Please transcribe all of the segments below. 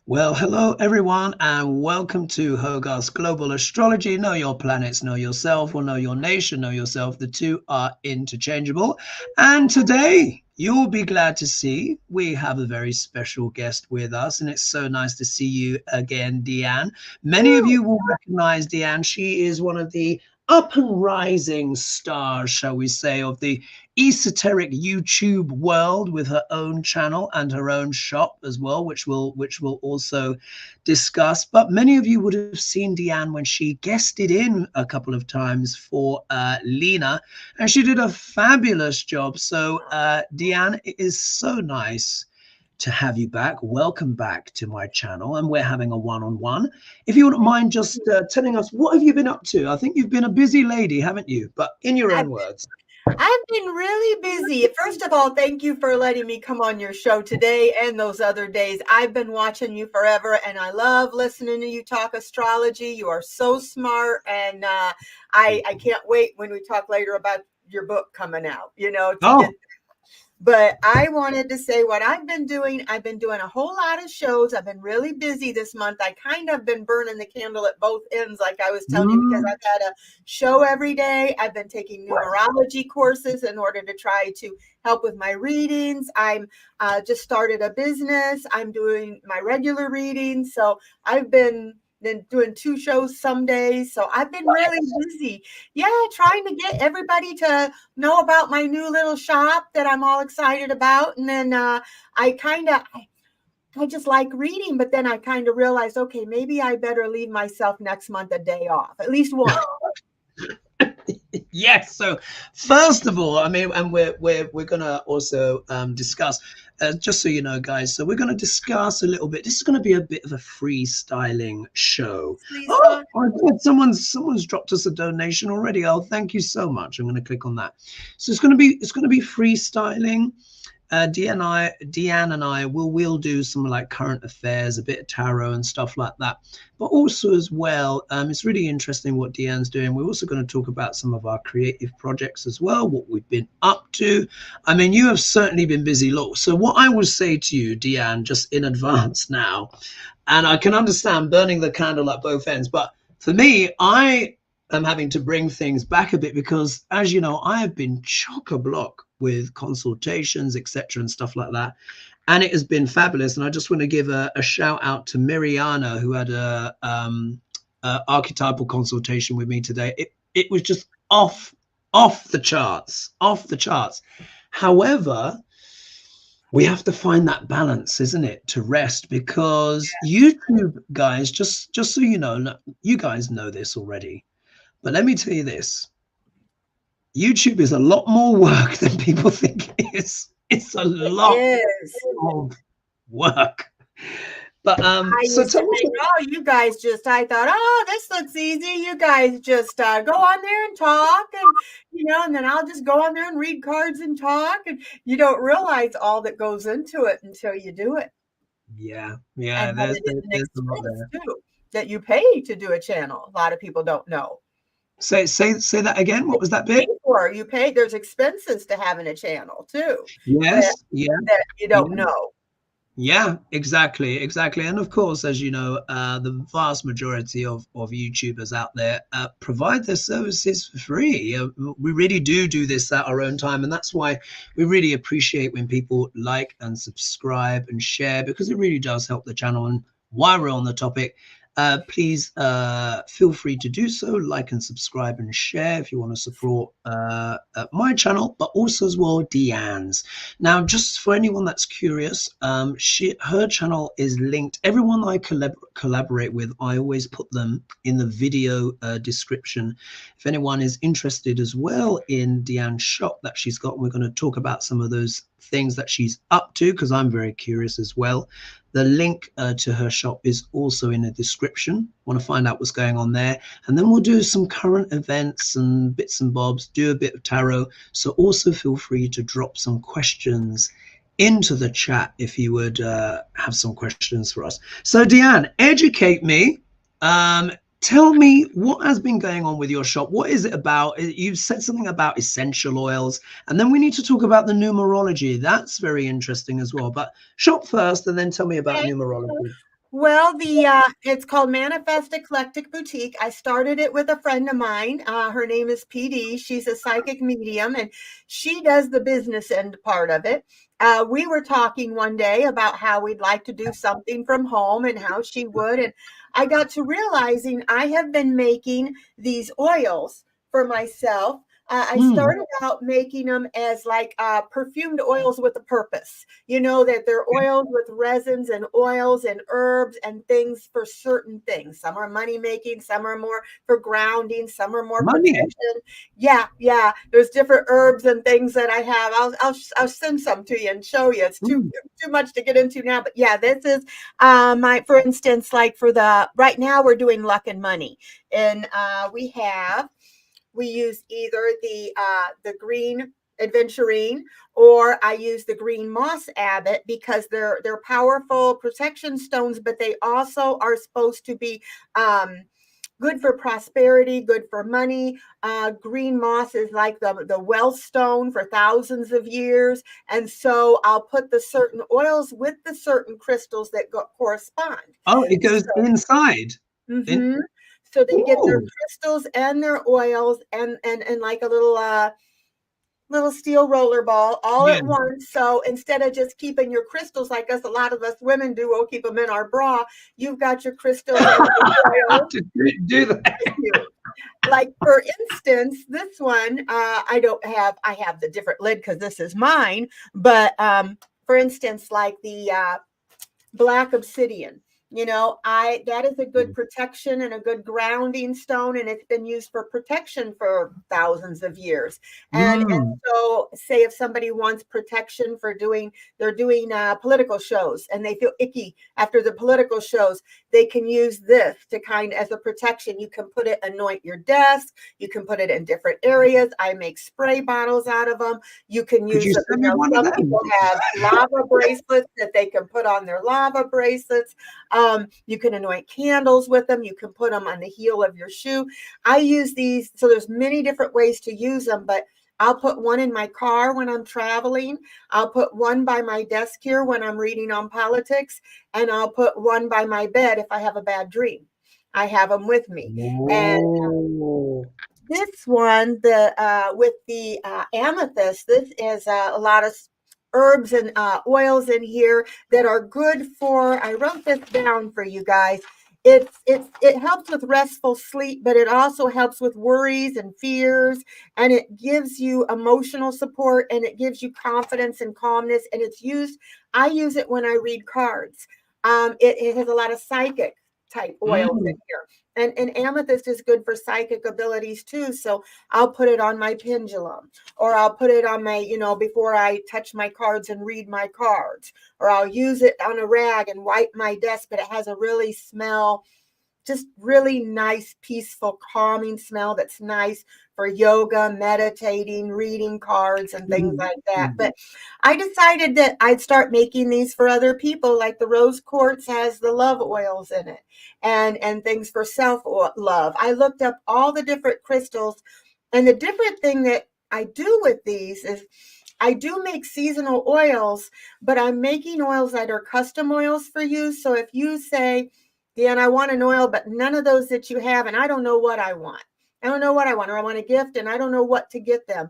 Well, hello everyone, and welcome to Hogarth's Global Astrology. Know your planets, know yourself, or know your nation, know yourself. The two are interchangeable. And today, you'll be glad to see we have a very special guest with us, and it's so nice to see you again, Deann. Many of you will recognize Deann. She is one of the up and rising stars, shall we say, of the esoteric YouTube world, with her own channel and her own shop as well, which we'll also discuss. But many of you would have seen Deann when she guested in a couple of times for Lena, and she did a fabulous job. So Deann, it is so nice to have you back. Welcome back to my channel, and we're having a one-on-one. If you wouldn't mind just telling us, what have you been up to? I think you've been a busy lady, haven't you? But in your own words. I've been really busy. First of all, thank you for letting me come on your show today and those other days. I've been watching you forever, and I love listening to you talk astrology. You are so smart, and I can't wait when we talk later about your book coming out, But I wanted to say what I've been doing. I've been doing a whole lot of shows. I've been really busy this month. I kind of been burning the candle at both ends, like I was telling you, because I've had a show every day. I've been taking numerology courses in order to try to help with my readings. I'm just started a business. I'm doing my regular readings. So I've been doing 2 shows some days. So I've been really busy. Yeah, trying to get everybody to know about my new little shop that I'm all excited about. And then I just like reading, but then I kind of realized, okay, maybe I better leave myself next month a day off, at least one. Yes. So first of all, I mean, and we're gonna also discuss, just so you know, guys. So we're gonna discuss a little bit. This is gonna be a bit of a freestyling show. Oh, my God, someone's dropped us a donation already. Oh, thank you so much. I'm gonna click on that. So it's gonna be freestyling. Deann and I will do some like current affairs, a bit of tarot and stuff like that. But also as well, it's really interesting what Deann's doing. We're also going to talk about some of our creative projects as well, what we've been up to. I mean, you have certainly been busy, look. So what I will say to you, Deann, just in advance now, and I can understand burning the candle at both ends, but for me, I am having to bring things back a bit because, as you know, I have been chock-a-block with consultations, etc., and stuff like that, and it has been fabulous. And I just want to give a shout out to Miriana, who had a archetypal consultation with me today. It was just off the charts. However, we have to find that balance, isn't it, to rest, because YouTube, guys, just so you know, you guys know this already, but let me tell you this. YouTube is a lot more work than people think it is. It's a lot of work. But so tell me, you guys just, I thought, oh, this looks easy. You guys just go on there and talk, and and then I'll just go on there and read cards and talk, and you don't realize all that goes into it until you do it. Yeah. And there's an expense too that you pay to do a channel. A lot of people don't know. Say that again. What was that bit? You pay. There's expenses to having a channel too. Yes. That you don't know. Yeah, exactly. And of course, as you know, the vast majority of YouTubers out there provide their services for free. We really do this at our own time, and that's why we really appreciate when people like and subscribe and share, because it really does help the channel. And while we're on the topic, please feel free to do so, like and subscribe and share if you want to support my channel, but also as well Deann's. Now, just for anyone that's curious, her channel is linked. Everyone I collaborate with, I always put them in the video description. If anyone is interested as well in Deann's shop that she's got, we're going to talk about some of those things that she's up to, because I'm very curious as well. The link to her shop is also in the description. Want to find out what's going on there. And then we'll do some current events and bits and bobs, do a bit of tarot. So also feel free to drop some questions into the chat if you would have some questions for us. So Deann, educate me. Tell me what has been going on with your shop. What is it about? You've said something about essential oils, and then we need to talk about the numerology. That's very interesting as well. But shop first, and then tell me about numerology. Well, it's called Manifest Eclectic Boutique. I started it with a friend of mine. Her name is PD. She's a psychic medium, and she does the business end part of it. We were talking one day about how we'd like to do something from home and how she would, and I got to realizing I have been making these oils for myself. I started out making them as like perfumed oils with a purpose. You know, that they're oils with resins and oils and herbs and things for certain things. Some are money making, some are more for grounding, some are more Money. protection. Yeah. There's different herbs and things that I have. I'll send some to you and show you. It's too much to get into now, but yeah, this is my, for instance, like for the right now we're doing luck and money, and we use either the green adventurine, or I use the green moss abbot, because they're powerful protection stones, but they also are supposed to be good for prosperity, good for money. Green moss is like the wealth stone for thousands of years, and so I'll put the certain oils with the certain crystals that correspond. Oh, it goes inside. Mm-hmm. So they get their crystals and their oils and like a little steel roller ball all at once. So instead of just keeping your crystals like a lot of us women do, we'll keep them in our bra. You've got your crystals and your oils. Do that. Like for instance, this one, I have the different lid because this is mine. But for instance, like the black obsidian. That is a good protection and a good grounding stone, and it's been used for protection for thousands of years. And so, say if somebody wants protection for they're doing political shows and they feel icky after the political shows, they can use this to as a protection. You can anoint your desk. You can put it in different areas. I make spray bottles out of them. You can use it. Some people have lava bracelets that they can put on their lava bracelets. You can anoint candles with them. You can put them on the heel of your shoe. I use these. So there's many different ways to use them, but I'll put one in my car when I'm traveling. I'll put one by my desk here when I'm reading on politics, and I'll put one by my bed if I have a bad dream. I have them with me. And this one, with the amethyst, this is a lot of herbs and oils in here that are good for, I wrote this down for you guys. It helps with restful sleep, but it also helps with worries and fears, and it gives you emotional support, and it gives you confidence and calmness. And I use it when I read cards. It has a lot of psychic type oils in here. And amethyst is good for psychic abilities too. So I'll put it on my pendulum, or I'll put it on my, before I touch my cards and read my cards, or I'll use it on a rag and wipe my desk, but it has a just really nice, peaceful, calming smell that's nice for yoga, meditating, reading cards, and things like that. But I decided that I'd start making these for other people, like the rose quartz has the love oils in it, and things for self-love. I looked up all the different crystals, and the different thing that I do with these is I do make seasonal oils, but I'm making oils that are custom oils for you. So if you say, Deann, I want an oil, but none of those that you have, and I don't know what I want. I don't know what I want, or I want a gift, and I don't know what to get them.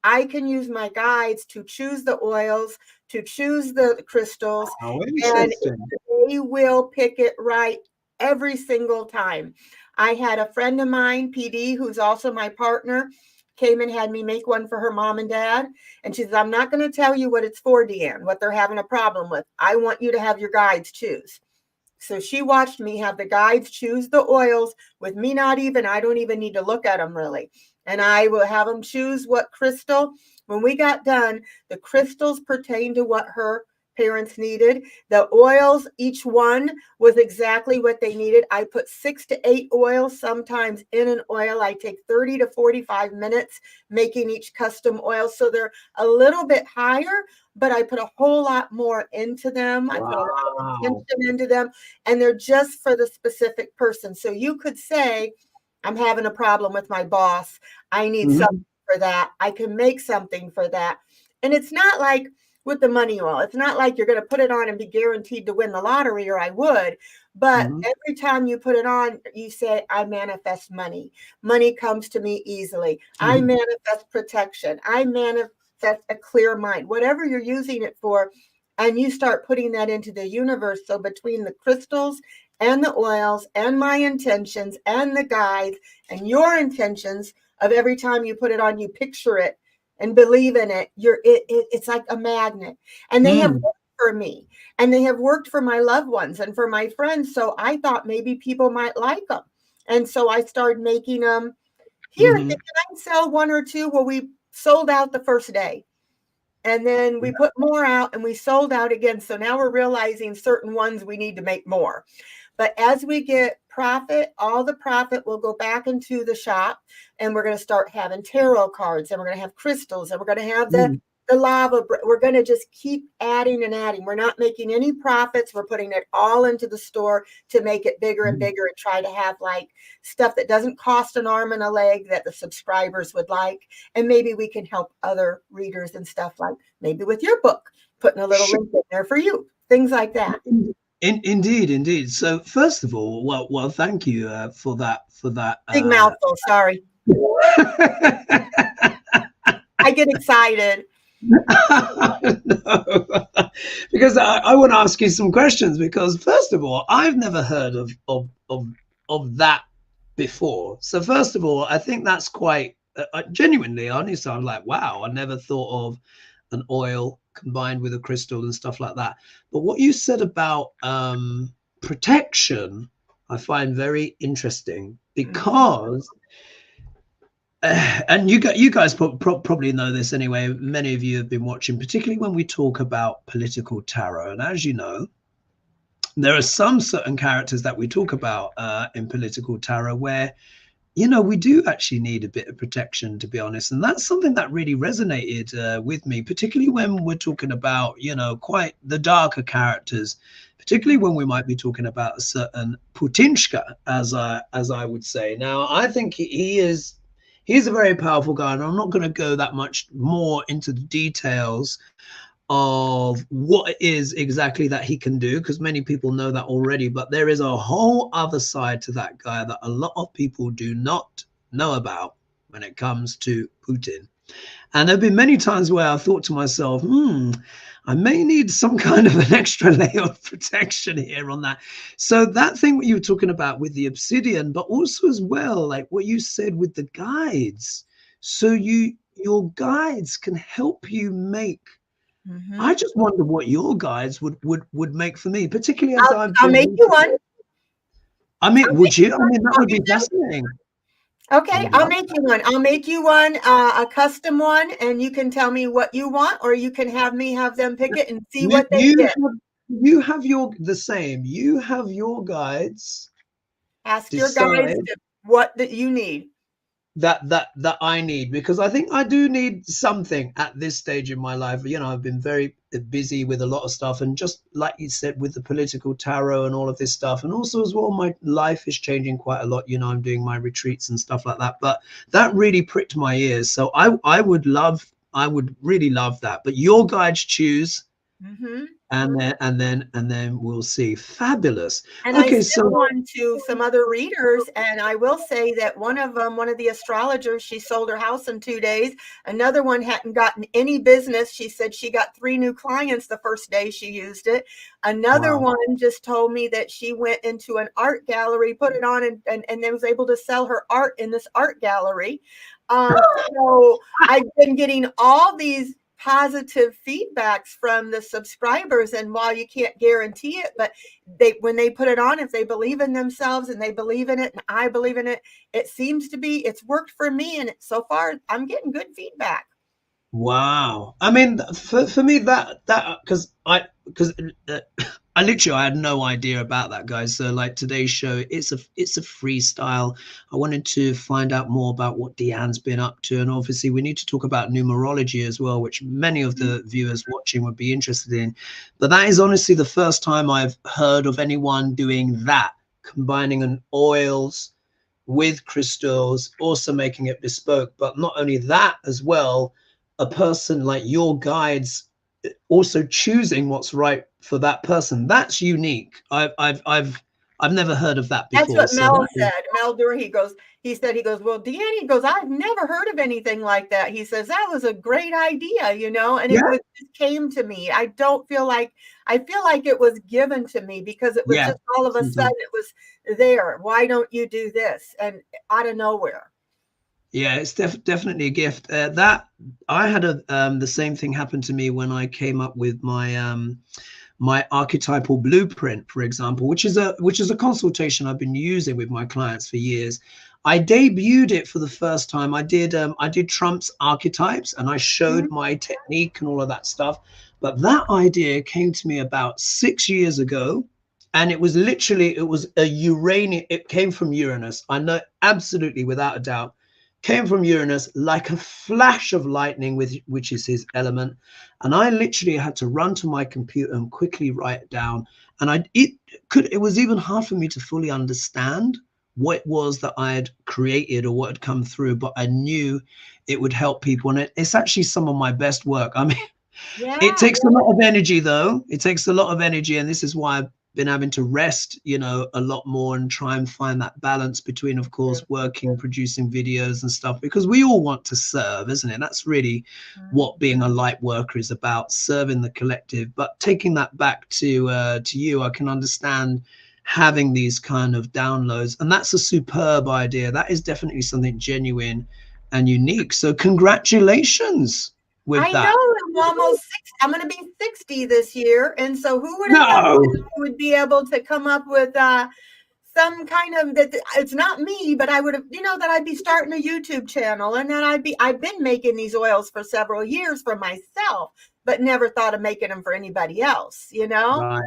I can use my guides to choose the oils, to choose the crystals, and they will pick it right every single time. I had a friend of mine, PD, who's also my partner, came and had me make one for her mom and dad. And she says, I'm not going to tell you what it's for, Deann, what they're having a problem with. I want you to have your guides choose. So she watched me have the guides choose the oils with me. I don't even need to look at them really. And I will have them choose what crystal. When we got done, the crystals pertain to what her parents needed. The oils, each one was exactly what they needed. I put 6 to 8 oils sometimes in an oil. I take 30 to 45 minutes making each custom oil. So they're a little bit higher, but I put a whole lot more into them. I put a lot of attention into them, and they're just for the specific person. So you could say, I'm having a problem with my boss. I need something for that. I can make something for that. And it's not like with the money oil. It's not like you're going to put it on and be guaranteed to win the lottery, or I would. But every time you put it on, you say, I manifest money. Money comes to me easily. I manifest protection. I manifest a clear mind. Whatever you're using it for, and you start putting that into the universe. So between the crystals and the oils and my intentions and the guides and your intentions of every time you put it on, you picture it and believe in it, it's like a magnet. And they have worked for me, and they have worked for my loved ones and for my friends. So I thought maybe people might like them. And so I started making them. Here, can I sell one or two? Well, we sold out the first day. And then we put more out and we sold out again. So now we're realizing certain ones we need to make more. But as we get profit, all the profit will go back into the shop, and we're going to start having tarot cards, and we're going to have crystals, and we're going to have the lava. We're going to just keep adding and adding. We're not making any profits. We're putting it all into the store to make it bigger and bigger, and try to have like stuff that doesn't cost an arm and a leg that the subscribers would like. And maybe we can help other readers and stuff, like maybe with your book, putting a little link in there for you, things like that. Indeed. So first of all, well, thank you for that. Big mouthful. Sorry. I get excited. No, because I want to ask you some questions. Because first of all, I've never heard of that before. So first of all, I think that's quite genuinely honest. I'm like, wow, I never thought of an oil combined with a crystal and stuff like that. But what you said about protection, I find very interesting, because and you guys probably know this anyway. Many of you have been watching, particularly when we talk about political tarot. And as you know, there are some certain characters that we talk about in political tarot where, you know, we do actually need a bit of protection, to be honest. And that's something that really resonated with me, particularly when we're talking about, you know, quite the darker characters, particularly when we might be talking about a certain Putinshka, as I would say. Now, I think he's a very powerful guy, and I'm not going to go that much more into the details of what it is exactly that he can do, because many people know that already. But there is a whole other side to that guy that a lot of people do not know about when it comes to Putin. And there have been many times where I thought to myself, I may need some kind of an extra layer of protection here on that. So that thing what you were talking about with the obsidian, but also as well, like what you said with the guides. So your guides can help you make. I just wonder what your guides would make for me, particularly as I'll make you one. I mean, would you? I mean, that would be fascinating. Okay, I'll make you one. I'll make you one, a custom one, and you can tell me what you want, or you can have me have them pick it and see what they get. You have the same. You have your guides. Ask your guides what that you need. That I need, because I think I do need something at this stage in my life. You know, I've been very busy with a lot of stuff, and just like you said, with the political tarot and all of this stuff, and also as well, my life is changing quite a lot. You know, I'm doing my retreats and stuff like that, but that really pricked my ears. So I would really love that. But your guides choose. And then we'll see. Fabulous. And okay, I still on to some other readers, and I will say that one of the astrologers, she sold her house in 2 days. Another one hadn't gotten any business. She said she got 3 new clients the first day she used it. Another one just told me that she went into an art gallery, put it on, and then was able to sell her art in this art gallery. So I've been getting all these positive feedbacks from the subscribers, and while you can't guarantee it, but when they put it on, if they believe in themselves and they believe in it and I believe in it, it's worked for me, and so far I'm getting good feedback. Wow. I mean, for me, that because I had no idea about that, guys. So like today's show, it's a freestyle. I wanted to find out more about what Deann's been up to, and obviously we need to talk about numerology as well, which many of the viewers watching would be interested in. But that is honestly the first time I've heard of anyone doing that, combining an oils with crystals, also making it bespoke. But not only that as well, a person like your guides also choosing what's right for that person. That's unique. I've never heard of that That's before. what So Mel that is, said. Mel Dur, he goes, well, Deann, he goes, I've never heard of anything like that. He says, that was a great idea, you know, and yeah, it just came to me. I feel like it was given to me because it was yeah. just all of a sudden it was there. Why don't you do this? And out of nowhere. Yeah, it's definitely a gift. That I had the same thing happen to me when I came up with my archetypal blueprint, for example, which is a consultation I've been using with my clients for years. I debuted it for the first time. I did Trump's archetypes, and I showed my technique and all of that stuff. But that idea came to me about 6 years ago, and it was a Uranian. It came from Uranus. I know absolutely, without a doubt, came from Uranus like a flash of lightning, which is his element. And I literally had to run to my computer and quickly write it down. And it was even hard for me to fully understand what it was that I had created or what had come through, but I knew it would help people. And it's actually some of my best work. I mean, it Yeah. takes a lot of energy, though. It takes a lot of energy. And this is why I've been having to rest, a lot more and try and find that balance between, of course, working, producing videos and stuff, because we all want to serve, isn't it? That's really what being a light worker is about, serving the collective. But taking that back to you, I can understand having these kind of downloads. And that's a superb idea. That is definitely something genuine and unique. So congratulations with I know that. I'm almost 60. I'm going to be 60 this year. And so who would have thought No. that I would be able to come up with some kind of that? It's not me, but I would have, that I'd be starting a YouTube channel and that I've been making these oils for several years for myself, but never thought of making them for anybody else, Right.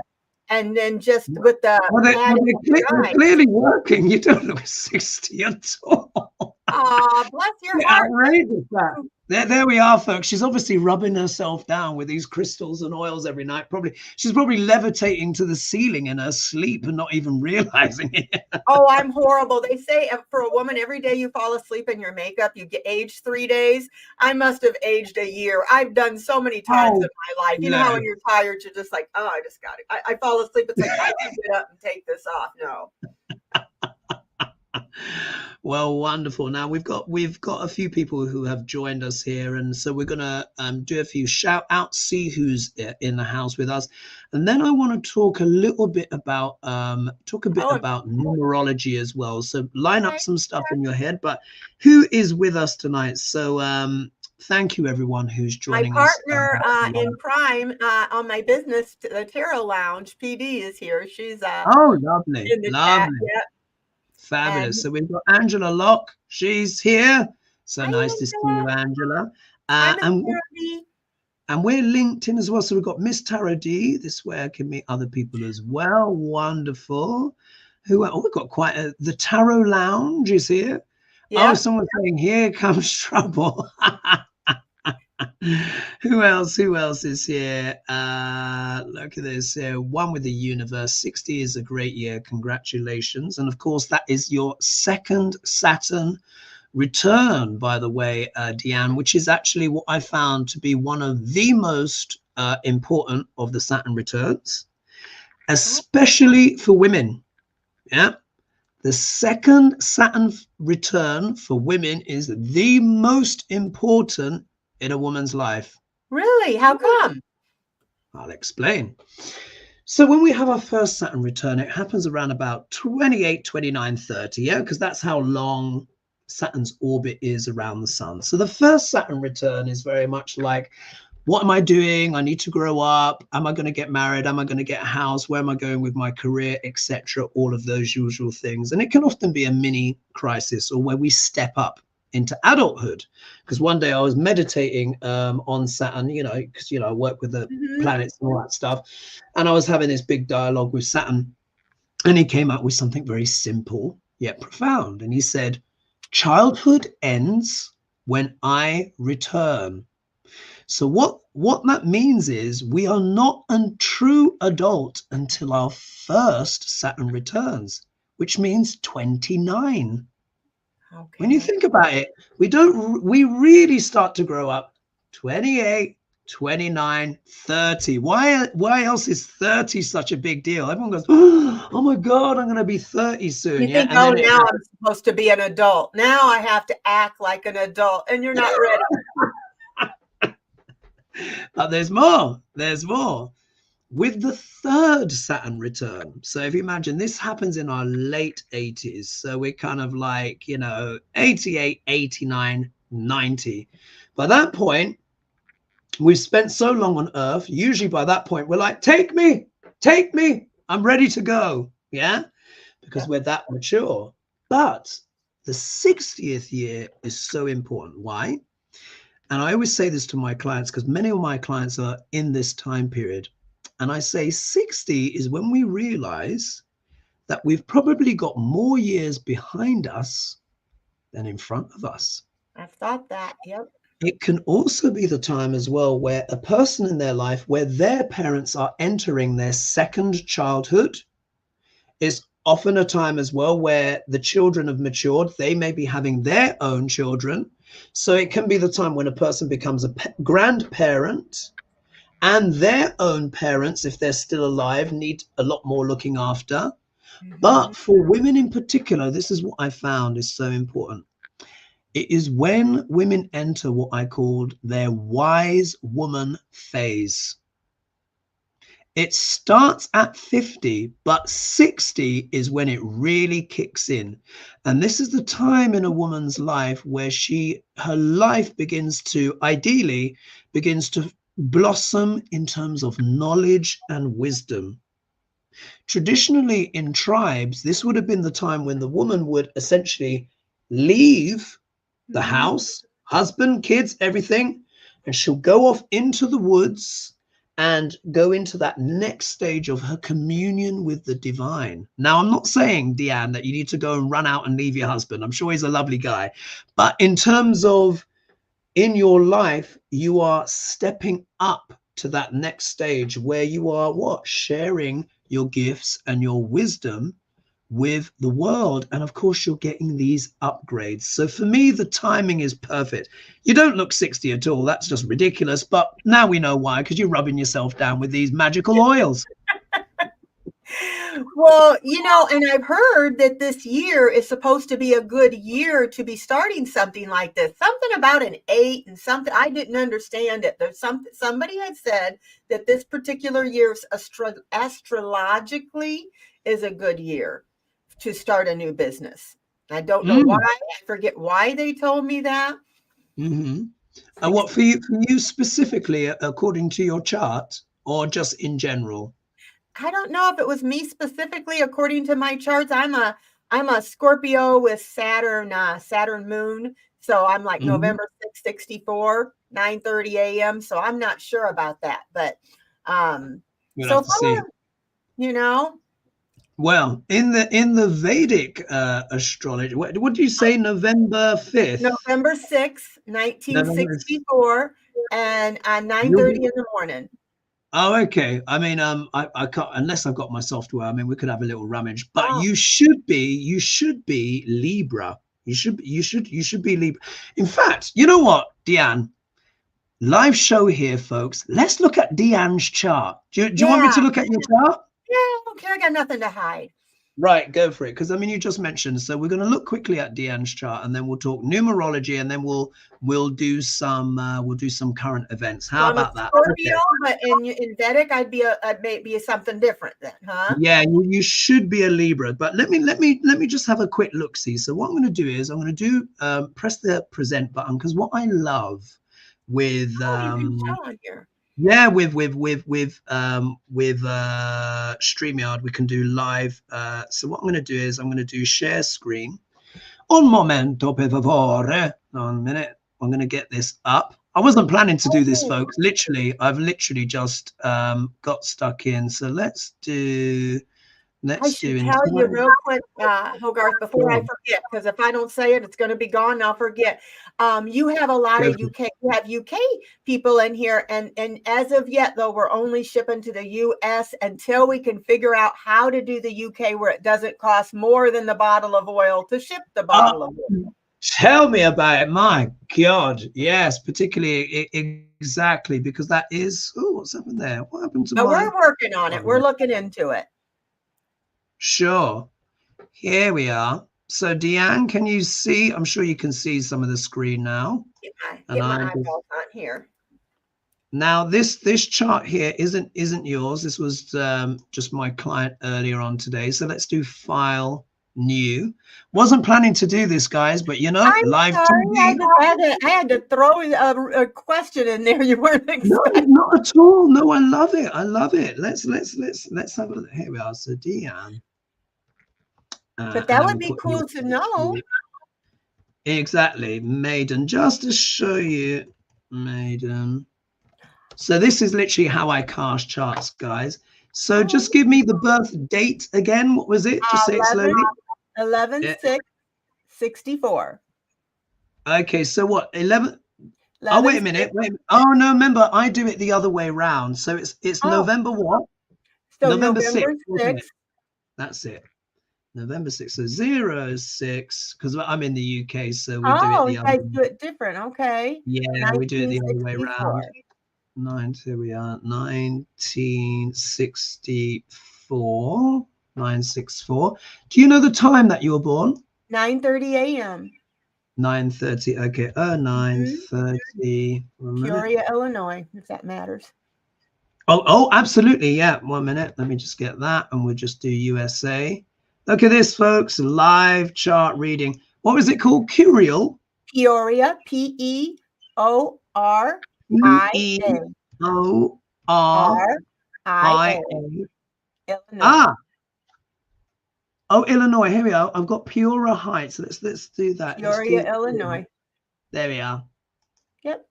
And then just with the they're clearly working. You don't look 60 at all. Oh, bless your heart. Outrageous that. There we are, folks. She's obviously rubbing herself down with these crystals and oils every night. She's probably levitating to the ceiling in her sleep and not even realizing it. Oh, I'm horrible. They say for a woman, every day you fall asleep in your makeup, you get aged 3 days. I must have aged a year. I've done so many times in my life. You know how when you're tired, you're just like, oh, I just got it. I fall asleep. It's like, I can get up and take this off. No. Well, wonderful. Now we've got a few people who have joined us here, and so we're gonna do a few shout outs, see who's in the house with us, and then I want to talk a little bit about numerology as well. So line up some stuff in your head. But who is with us tonight? So thank you everyone who's joining us. My partner in crime on my business, the Tarot Lounge, PD, is here. She's oh, lovely, in the lovely. chat. Yep. Fabulous. So we've got Angela Locke. She's here. So nice to see you, Angela. And we're linked in as well. So we've got Miss Tarot D. This way I can meet other people as well. Wonderful. We've got the Tarot Lounge is here. Yep. Oh, someone's saying, here comes trouble. Who else is here? Look at this. One with the universe. 60 is a great year. Congratulations. And of course, that is your second Saturn return, by the way, Deann, which is actually what I found to be one of the most important of the Saturn returns, especially for women. Yeah. The second Saturn return for women is the most important in a woman's life. Really? How come? I'll explain. So when we have our first Saturn return, it happens around about 28, 29, 30, yeah, because that's how long Saturn's orbit is around the sun. So the first Saturn return is very much like, what am I doing? I need to grow up. Am I going to get married? Am I going to get a house? Where am I going with my career, etc.? All of those usual things. And it can often be a mini crisis or where we step up into adulthood. Because one day I was meditating on Saturn, because I work with the planets and all that stuff, and I was having this big dialogue with Saturn, and he came up with something very simple yet profound. And he said, childhood ends when I return. So what that means is we are not a true adult until our first Saturn returns, which means 29. Okay. When you think about it, we really start to grow up 28, 29, 30. Why else is 30 such a big deal? Everyone goes, oh my God, I'm going to be 30 soon. You Yeah. think, And then now I'm supposed to be an adult. Now I have to act like an adult, and you're not ready. But there's more. There's more. With the third Saturn return. So if you imagine this happens in our late 80s. So we're kind of like, 88, 89, 90. By that point, we've spent so long on Earth. Usually by that point, we're like, take me. I'm ready to go. Yeah. Because we're that mature. But the 60th year is so important. Why? And I always say this to my clients because many of my clients are in this time period. And I say 60 is when we realize that we've probably got more years behind us than in front of us. I've thought that. Yep. It can also be the time as well where a person in their life where their parents are entering their second childhood is often a time as well where the children have matured. They may be having their own children. So it can be the time when a person becomes a grandparent and their own parents, if they're still alive, need a lot more looking after. But for women in particular, this is what I found is so important. It is when women enter what I called their wise woman phase. It starts at 50, but 60 is when it really kicks in. And this is the time in a woman's life where her life begins to blossom in terms of knowledge and wisdom. Traditionally in tribes, this would have been the time when the woman would essentially leave the house, husband, kids, everything, and she'll go off into the woods and go into that next stage of her communion with the divine. Now, I'm not saying, Deann, that you need to go and run out and leave your husband. I'm sure he's a lovely guy. But in terms of in your life, you are stepping up to that next stage where you are sharing your gifts and your wisdom with the world. And of course, you're getting these upgrades. So for me, the timing is perfect. You don't look 60 at all. That's just ridiculous. But now we know why, because you're rubbing yourself down with these magical oils. Well, and I've heard that this year is supposed to be a good year to be starting something like this. Something about an 8 and something. I didn't understand it. There's somebody had said that this particular year astrologically is a good year to start a new business. I don't know why. I forget why they told me that. And what for you specifically, according to your chart, or just in general? I don't know if it was me specifically according to my charts. I'm a Scorpio with Saturn moon. So I'm like November 6, 64, 9:30 a.m. So I'm not sure about that. But so far, Well, in the Vedic astrology, what did you say? November 5th? November 6th, 1964, and 9:30 in the morning. Oh, okay. I mean, I can't unless I've got my software. I mean, we could have a little rummage, but you should be Libra. You should be Libra. In fact, you know what, Deann? Live show here, folks. Let's look at Deann's chart. Do you want me to look at your chart? Yeah, I don't care. I got nothing to hide. Right, go for it. Because I mean, you just mentioned. So we're going to look quickly at Deann's chart, and then we'll talk numerology, and then we'll do some current events. How about that? Scorpio, but in Vedic, I'd be something different then, huh? Yeah, you should be a Libra. But let me just have a quick look. See, so what I'm going to do is I'm going to do press the present button, because what I love with yeah, with StreamYard, we can do live. So what I'm going to do is I'm going to do share screen. Un momento, per favore. 1 minute. I'm going to get this up. I wasn't planning to do this, folks. I've literally just got stuck in. So let's do. I should tell you real quick, Hogarth, before I forget, because if I don't say it, it's going to be gone and I'll forget. You have a lot of UK. You have UK people in here, and as of yet, though, we're only shipping to the US until we can figure out how to do the UK where it doesn't cost more than the bottle of oil to ship the bottle of oil. Tell me about it. My God. Yes, particularly exactly because that is, oh, what's happened there? What happened to But my? we're working on it. We're looking into it. Sure. Here we are. So Deann, can you see? I'm sure you can see some of the screen now. Get my eyeballs on here. Now this chart here isn't yours. This was just my client earlier on today. So let's do file new. Wasn't planning to do this, guys, but you know, I'm live sorry. TV. I had to throw a question in there you weren't expecting. No, not at all. No, I love it. I love it. Let's have a look. Here we are. So Deann. But that would be cool to know. Exactly, maiden. Just to show you, maiden. So this is literally how I cast charts, guys. So just give me the birth date again. What was it? Just say it slowly. 11/6/64. Okay, so what? 11. Oh, wait a minute. Wait. Oh no, remember I do it the other way around. So it's November what? So November 6th. That's it. November 6th. So 06, because I'm in the UK, so we do it the other way. Do it different. Okay. Yeah, we do it the other way around. Here we are, 1964, 964. Do you know the time that you were born? 9:30 a.m. 9:30. Okay. 9:30. Peoria, Illinois, if that matters. Oh, absolutely. Yeah. 1 minute. Let me just get that, and we'll just do USA. Look at this, folks. Live chart reading. What was it called? Curial? Peoria. Peoria. Ah. Oh, Illinois. Here we are. I've got Peoria Heights. Let's do that. Peoria, Illinois. There we are. Yep.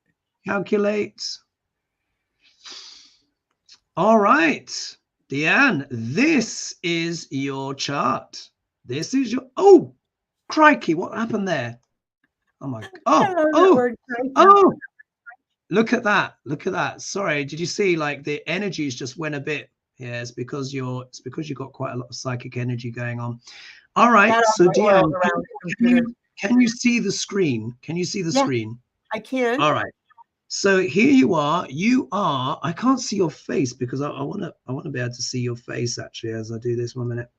Calculate. All right, Deann, this is your chart. This is your, oh, crikey, what happened there? Oh my, oh, look at that. Look at that. Sorry, did you see like the energies just went a bit? Yeah, it's because you've got quite a lot of psychic energy going on. All right, so Deann, can you see the screen? Can you see the screen? I can. All right. So here you are. I can't see your face because I want to be able to see your face actually as I do this. 1 minute.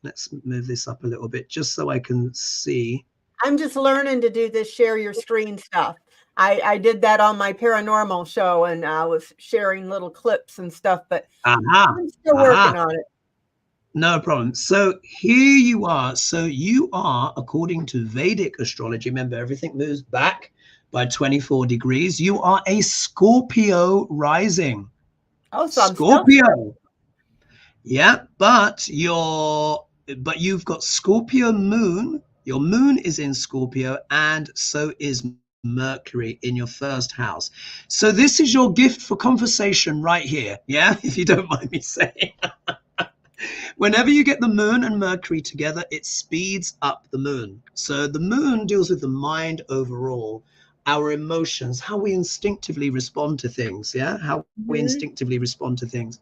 Let's move this up a little bit just so I can see. I'm just learning to do this share your screen stuff. I did that on my paranormal show and I was sharing little clips and stuff, but I'm still working on it. No problem. So here you are. So you are, according to Vedic astrology, remember everything moves back by 24 degrees. You are a Scorpio rising. Oh, so Scorpio. Yeah, but you've got Scorpio moon. Your moon is in Scorpio, and so is Mercury in your first house. So this is your gift for conversation right here. Yeah, if you don't mind me saying. Whenever you get the moon and Mercury together, it speeds up the moon. So the moon deals with the mind overall, our emotions, how we instinctively respond to things. Yeah, how we instinctively respond to things.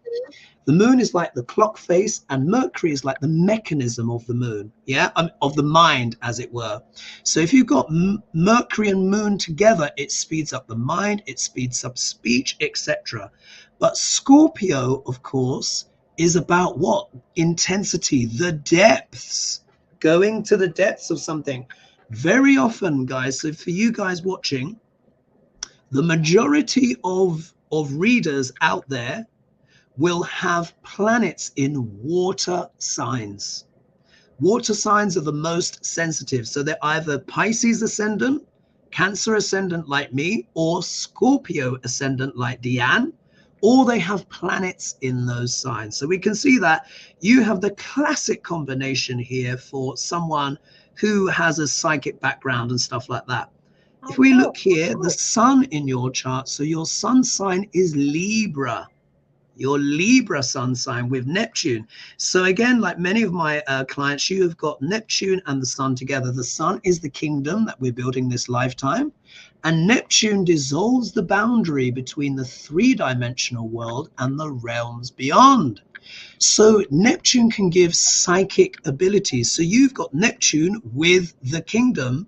The moon is like the clock face, and Mercury is like the mechanism of the moon. Yeah, of the mind, as it were. So if you've got Mercury and moon together, it speeds up the mind, it speeds up speech, etc. But Scorpio, of course, is about what? Intensity, the depths, going to the depths of something. Very often, guys, so for you guys watching, the majority of readers out there will have planets in water signs. Water signs are the most sensitive. So they're either Pisces ascendant, Cancer ascendant like me, or Scorpio ascendant like Deann, or they have planets in those signs. So we can see that you have the classic combination here for someone who has a psychic background and stuff like that. If we look here, the sun in your chart, so your sun sign is Libra, your Libra sun sign with Neptune. So again, like many of my clients, you have got Neptune and the sun together. The sun is the kingdom that we're building this lifetime, and Neptune dissolves the boundary between the three-dimensional world and the realms beyond. So Neptune can give psychic abilities. So you've got Neptune with the kingdom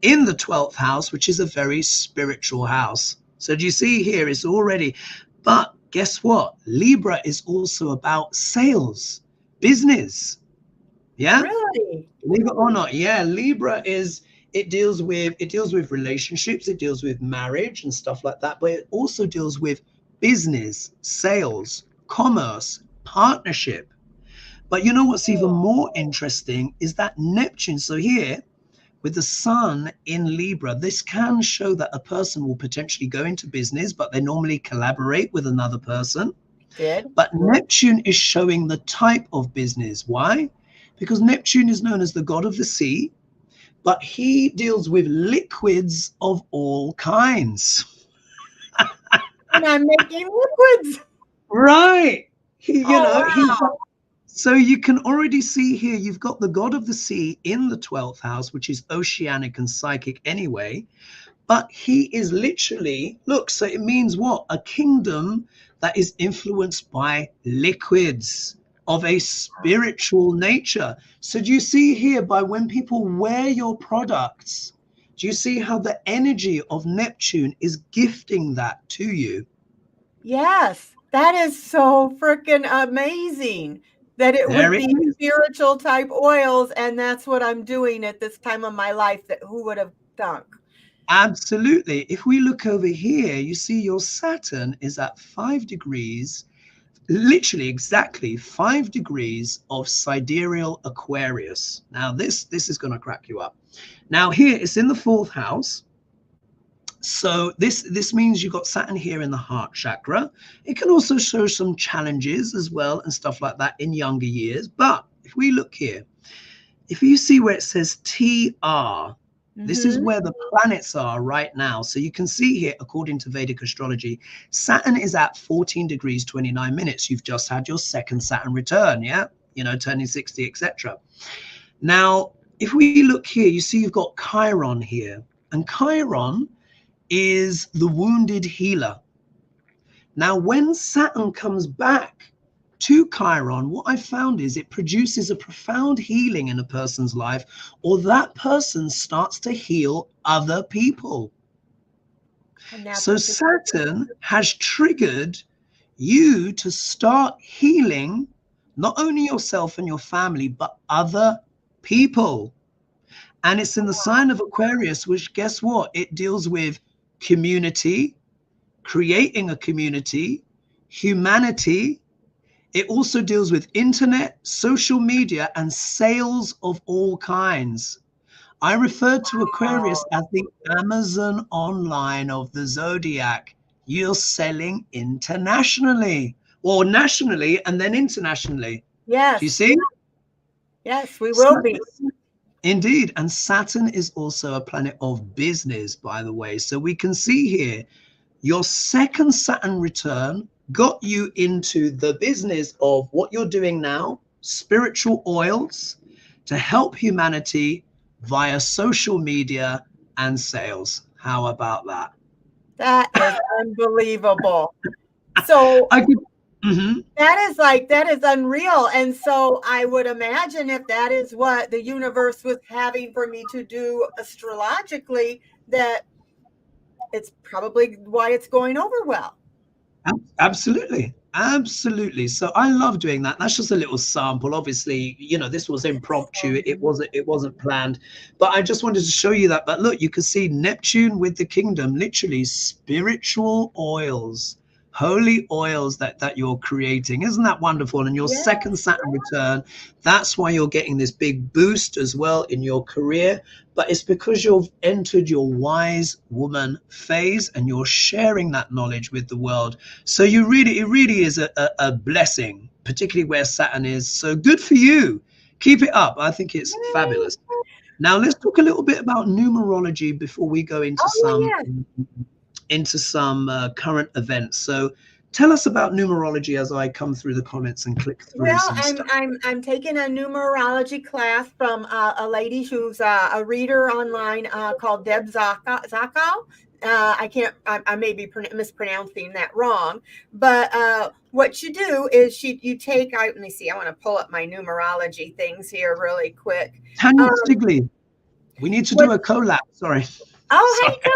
in the 12th house, which is a very spiritual house. So do you see here it's already, but guess what? Libra is also about sales, business. Yeah. Really? Believe it or not, yeah, Libra is it deals with relationships, it deals with marriage and stuff like that, but it also deals with business, sales, commerce, partnership. But you know what's even more interesting is that Neptune. So here with the sun in Libra, this can show that a person will potentially go into business, but they normally collaborate with another person. Did? But Neptune is showing the type of business. Why? Because Neptune is known as the god of the sea, but he deals with liquids of all kinds. And I'm making liquids. Right. He, you Oh, know, he's wow. so you can already see here you've got the god of the sea in the 12th house, which is oceanic and psychic anyway. But he is literally, look, so it means what? A kingdom that is influenced by liquids of a spiritual nature. So do you see here by when people wear your products, do you see how the energy of Neptune is gifting that to you? Yes, that is so freaking amazing that it There would it be is. spiritual type oils, and that's what I'm doing at this time of my life. That who would have thunk? Absolutely. If we look over here, you see your Saturn is at 5 degrees, literally exactly 5 degrees of sidereal Aquarius. Now this is going to crack you up. Now here it's in the fourth house. So this means you've got Saturn here in the heart chakra. It can also show some challenges as well and stuff like that in younger years. But if we look here, if you see where it says TR, this is Mm-hmm. where the planets are right now. So you can see here, according to Vedic astrology, Saturn is at 14 degrees 29 minutes. You've just had your second Saturn return, yeah? You know, turning 60, etc. Now, if we look here, you see you've got Chiron here. And Chiron is the wounded healer. Now, when Saturn comes back to Chiron, what I found is it produces a profound healing in a person's life, or that person starts to heal other people. A So natural. Saturn has triggered you to start healing not only yourself and your family, but other people. And it's in the sign of Aquarius, which guess what? It deals with community, creating a community, humanity. It also deals with internet, social media, and sales of all kinds. I refer to Aquarius as the Amazon online of the zodiac. You're selling internationally or nationally and then internationally. Do you Yes, see? yes, we will be. Saturn, indeed. And Saturn is also a planet of business, by the way. So we can see here your second Saturn return got you into the business of what you're doing now, spiritual oils to help humanity via social media and sales. How about that? That is unbelievable. So I could, mhm. that is unreal. And so I would imagine if that is what the universe was having for me to do astrologically, that it's probably why it's going over well. Absolutely. Absolutely. So I love doing that. That's just a little sample. Obviously, this was impromptu. It wasn't planned. But I just wanted to show you that. But look, you can see Neptune with the kingdom, literally spiritual oils, holy oils that you're creating. Isn't that wonderful? And your Yeah. second Saturn return, that's why you're getting this big boost as well in your career. But it's because you've entered your wise woman phase and you're sharing that knowledge with the world. So it really is a blessing, particularly where Saturn is. So good for you. Keep it up. I think it's fabulous. Now let's talk a little bit about numerology before we go into Oh, some yeah. current events. So tell us about numerology as I come through the comments and click through Well, some stuff. I'm taking a numerology class from a lady who's a reader online called Deb Zakow. I may be mispronouncing that wrong, but what you do is you take. Let me see. I want to pull up my numerology things here really quick. Tanya Um, Stigley. We need to What? do a collab. Sorry. Oh, Sorry. hey,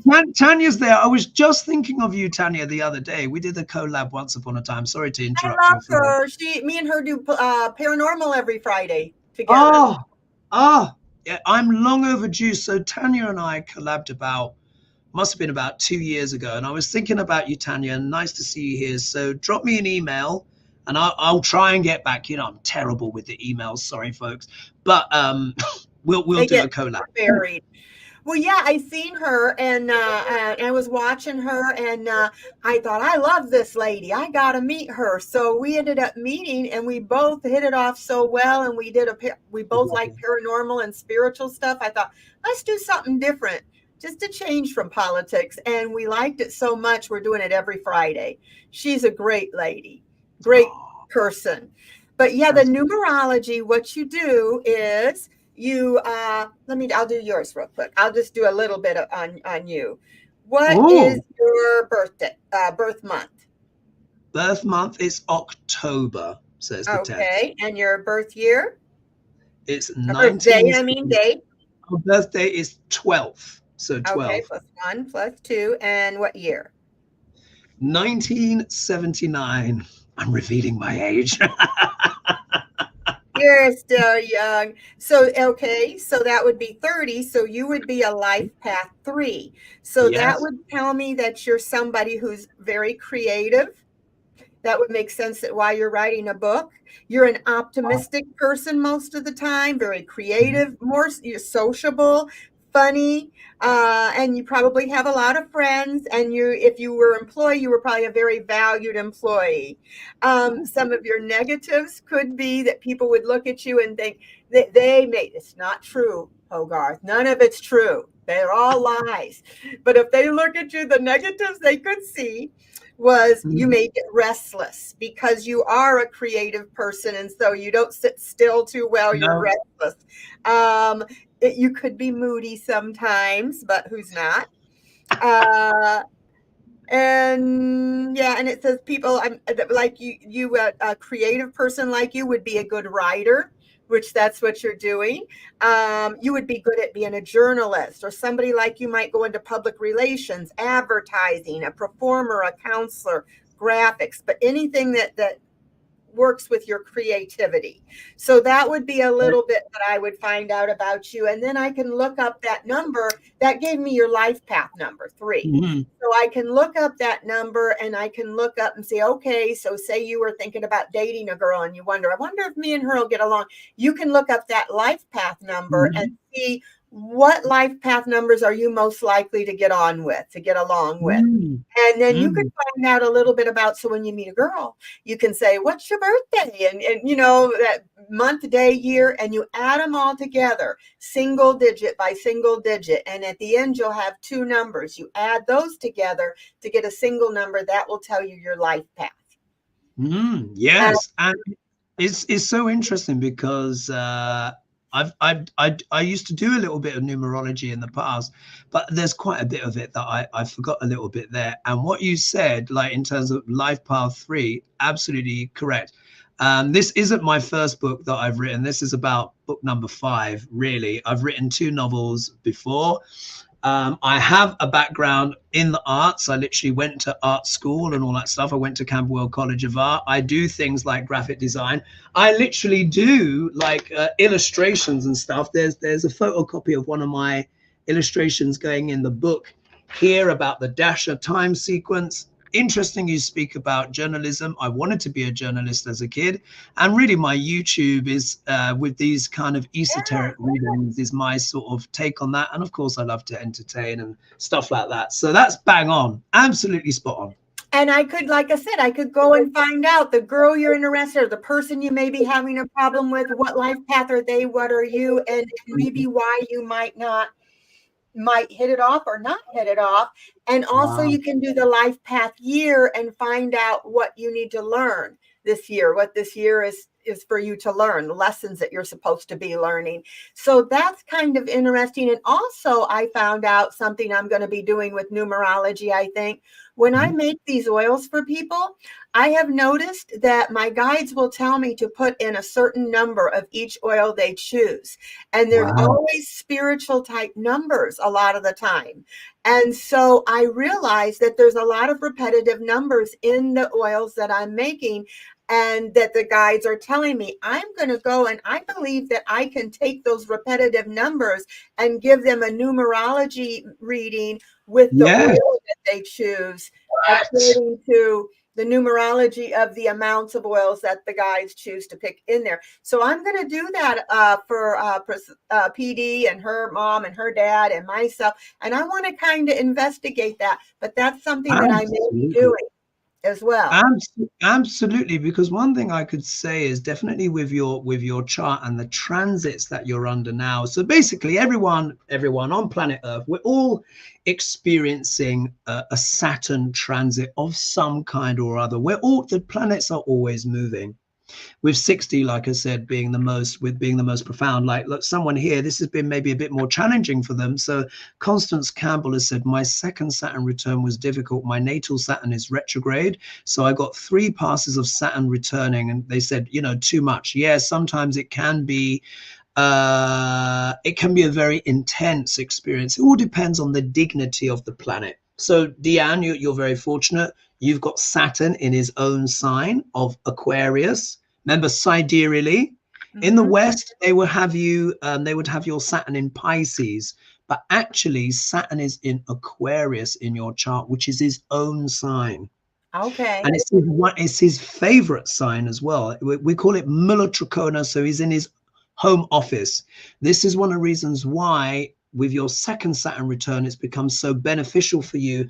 Tanya. Tanya's there. I was just thinking of you, Tanya, the other day. We did a collab once upon a time. Sorry to interrupt I your love flow. her. Me and her do paranormal every Friday together. Yeah, I'm long overdue. So Tanya and I collabed must have been about 2 years ago. And I was thinking about you, Tanya. Nice to see you here. So drop me an email and I'll try and get back. I'm terrible with the emails. Sorry, folks. But we'll do a collab. Buried. Well, yeah, I seen her and I was watching her and I thought, I love this lady. I got to meet her. So we ended up meeting and we both hit it off so well. And we both like paranormal and spiritual stuff. I thought, let's do something different, just to change from politics. And we liked it so much. We're doing it every Friday. She's a great lady, great person. But yeah, the numerology, what you do is I'll do yours real quick. I'll just do a little bit on you. What is your birth month? Birth month is October, says the text. Okay, and your birth year? It's birthday, I mean date. Our birthday is 12, so 12. Okay, +1, +2, and what year? 1979. I'm revealing my age. You're still young. So, okay, so that would be 30. So you would be a life path 3. So that would tell me that you're somebody who's very creative. That would make sense that while you're writing a book, you're an optimistic person most of the time, very creative, you're sociable, funny, and you probably have a lot of friends. And if you were employed, you were probably a very valued employee. Some of your negatives could be that people would look at you and think that it's not true, Hogarth. None of it's true. They're all lies. But if they look at you, the negatives they could see was you may get restless because you are a creative person. And so you don't sit still too well. You're restless. You could be moody sometimes, but who's not? And it says people like you, a creative person like you would be a good writer, which that's what you're doing. You would be good at being a journalist, or somebody like you might go into public relations, advertising, a performer, a counselor, graphics, but anything that works with your creativity. So that would be a little bit that I would find out about you. And then I can look up that number. That gave me your life path number 3. So I can look up that number and I can look up and say, okay, so say you were thinking about dating a girl and you I wonder if me and her will get along. You can look up that life path number and see what life path numbers are you most likely to get along with. And then you can find out a little bit about, so when you meet a girl, you can say, what's your birthday? And that month, day, year, and you add them all together, single digit by single digit. And at the end, you'll have 2 numbers. You add those together to get a single number that will tell you your life path. Yes. And it's so interesting because I used to do a little bit of numerology in the past, but there's quite a bit of it that I forgot a little bit there. And what you said, like in terms of life path 3, absolutely correct. This isn't my first book that I've written. This is about book number 5, really. I've written 2 novels before. I have a background in the arts. I literally went to art school and all that stuff. I went to Camberwell College of Art. I do things like graphic design. I literally do like illustrations and stuff. There's a photocopy of one of my illustrations going in the book here about the Dasher time sequence. Interesting you speak about journalism. I wanted to be a journalist as a kid, and really my YouTube is with these kind of esoteric readings is my sort of take on that. And of course I love to entertain and stuff like that. So that's bang on, absolutely spot on. And I could, like I said, I could go and find out the girl you're interested in, or the person you may be having a problem with, what life path are they, what are you, and maybe why you might hit it off or not hit it off. And also you can do the life path year and find out what you need to learn this year, what this year is for you to learn, lessons that you're supposed to be learning. So that's kind of interesting. And also I found out something I'm going to be doing with numerology. I think when I make these oils for people, I have noticed that my guides will tell me to put in a certain number of each oil they choose. And there's Wow. always spiritual type numbers a lot of the time. And so I realize that there's a lot of repetitive numbers in the oils that I'm making, and that the guides are telling me I'm going to go, and I believe that I can take those repetitive numbers and give them a numerology reading with the Yes. oil that they choose according to the numerology of the amounts of oils that the guides choose to pick in there. So I'm going to do that for PD and her mom and her dad and myself. And I want to kind of investigate that. But that's something that I may be doing as well. Absolutely, because one thing I could say is definitely with your chart and the transits that you're under now. So basically, everyone on planet Earth, we're all experiencing a Saturn transit of some kind or other. The planets are always moving. With 60, like I said, being the most profound. Like, look, someone here, this has been maybe a bit more challenging for them. So Constance Campbell has said, my second Saturn return was difficult. My natal Saturn is retrograde. So I got 3 passes of Saturn returning, and they said, too much. Yeah, sometimes it can be a very intense experience. It all depends on the dignity of the planet. So Deann, you're very fortunate. You've got Saturn in his own sign of Aquarius. Remember, sidereally, in the West, they would have your Saturn in Pisces, but actually Saturn is in Aquarius in your chart, which is his own sign. Okay. And it's his favorite sign as well. We call it Mulla Trikona, so he's in his home office. This is one of the reasons why with your second Saturn return, it's become so beneficial for you,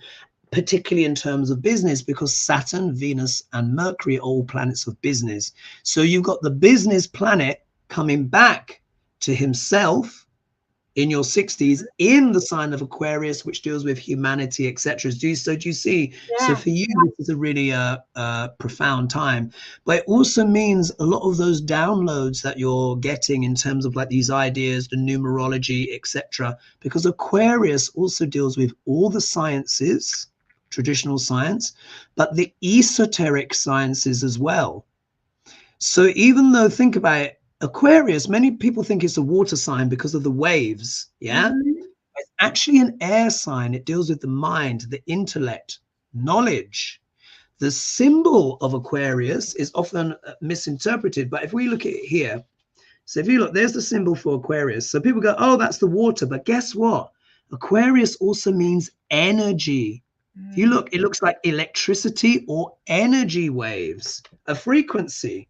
particularly in terms of business, because Saturn, Venus, and Mercury are all planets of business. So you've got the business planet coming back to himself in your 60s in the sign of Aquarius, which deals with humanity, etc. Do you see? Yeah. So for you, this is a really profound time. But it also means a lot of those downloads that you're getting in terms of like these ideas, the numerology, etc. Because Aquarius also deals with all the sciences, traditional science, but the esoteric sciences as well. So even though, think about it, Aquarius, many people think it's a water sign because of the waves. Yeah. It's actually an air sign. It deals with the mind, the intellect, knowledge. The symbol of Aquarius is often misinterpreted, but if we look at it here, so if you look, there's the symbol for Aquarius. So people go, oh, that's the water. But guess what? Aquarius also means energy. If you look, it looks like electricity or energy waves, a frequency.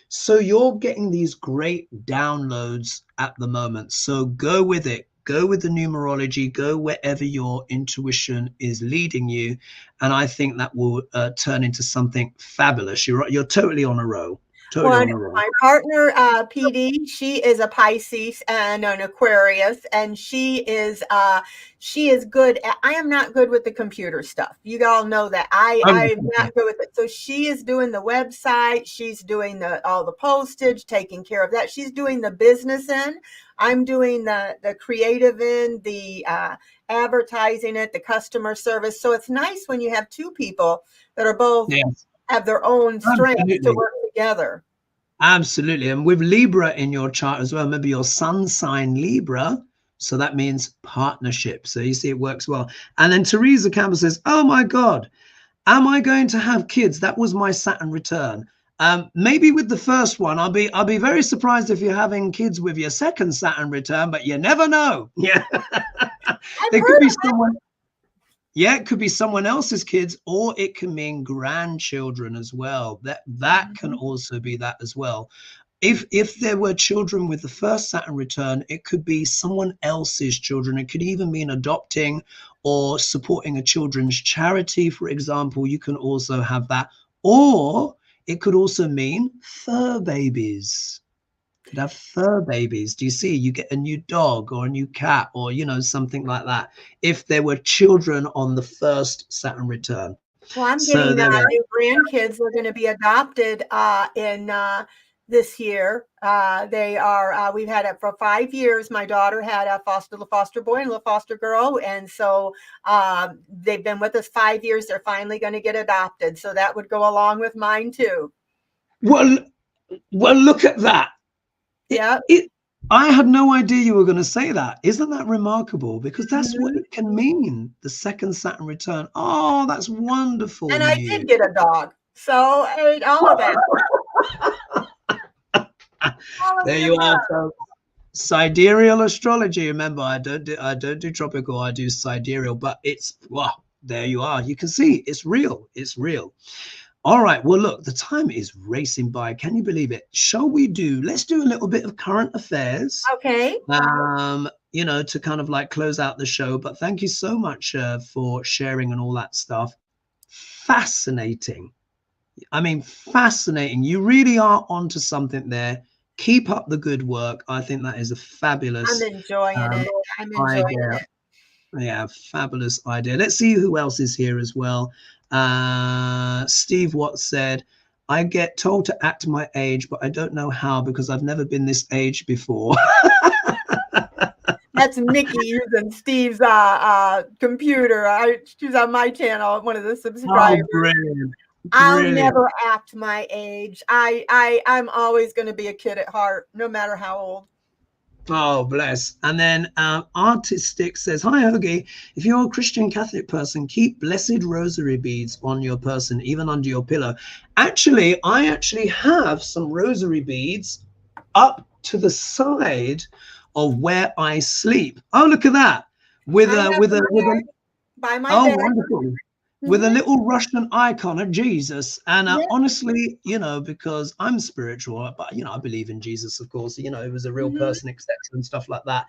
So you're getting these great downloads at the moment. So go with it. Go with the numerology. Go wherever your intuition is leading you. And I think that will turn into something fabulous. You're totally on a roll. My partner, PD, she is a Pisces and an Aquarius, and she is good. I am not good with the computer stuff. You all know that. I'm not good with it. So she is doing the website. She's doing all the postage, taking care of that. She's doing the business end. I'm doing the creative end, the advertising it, the customer service. So it's nice when you have 2 people that are both have their own strengths to work together. Absolutely. And with Libra in your chart as well, maybe your sun sign Libra. So that means partnership. So you see, it works well. And then Teresa Campbell says, oh my God, am I going to have kids? That was my Saturn return. Maybe with the first one, I'll be very surprised if you're having kids with your second Saturn return, but you never know. Yeah. There could be someone. Yeah, it could be someone else's kids, or it can mean grandchildren as well. That can also be that as well. If there were children with the first Saturn return, it could be someone else's children. It could even mean adopting or supporting a children's charity, for example. You can also have that. Or it could also mean fur babies. Could have fur babies. Do you see? You get a new dog or a new cat or, something like that. If there were children on the first Saturn return. Well, I'm getting new grandkids. They're going to be adopted in this year. They are, we've had it for 5 years. My daughter had a foster boy and a little foster girl. And so they've been with us 5 years. They're finally going to get adopted. So that would go along with mine too. Well, look at that. Yeah. I had no idea you were going to say that. Isn't that remarkable? Because that's what it can mean. The second Saturn return. Oh, that's wonderful. And I did get a dog. So all of that. There you are, folks. Sidereal astrology. Remember, I don't do tropical. I do sidereal. But it's there you are. You can see it's real. It's real. All right. Well, look, the time is racing by. Can you believe it? Let's do a little bit of current affairs. Okay. To kind of like close out the show. But thank you so much for sharing and all that stuff. Fascinating. I mean, fascinating. You really are onto something there. Keep up the good work. I think that is a fabulous. I'm enjoying it. I'm enjoying it. Yeah, fabulous idea. Let's see who else is here as well. Steve Watts said, I get told to act my age, but I don't know how because I've never been this age before. That's Nikki using Steve's computer. She's on my channel, one of the subscribers. Oh, brilliant. I'll never act my age. I'm always going to be a kid at heart, no matter how old. Oh, bless. And then Artistic says, hi, Hoagie. If you're a Christian Catholic person, keep blessed rosary beads on your person, even under your pillow. Actually, I have some rosary beads up to the side of where I sleep. Oh, look at that. By my bed. Wonderful. With a little Russian icon of Jesus. And honestly, because I'm spiritual, but, I believe in Jesus, of course, he was a real person, etc. and stuff like that.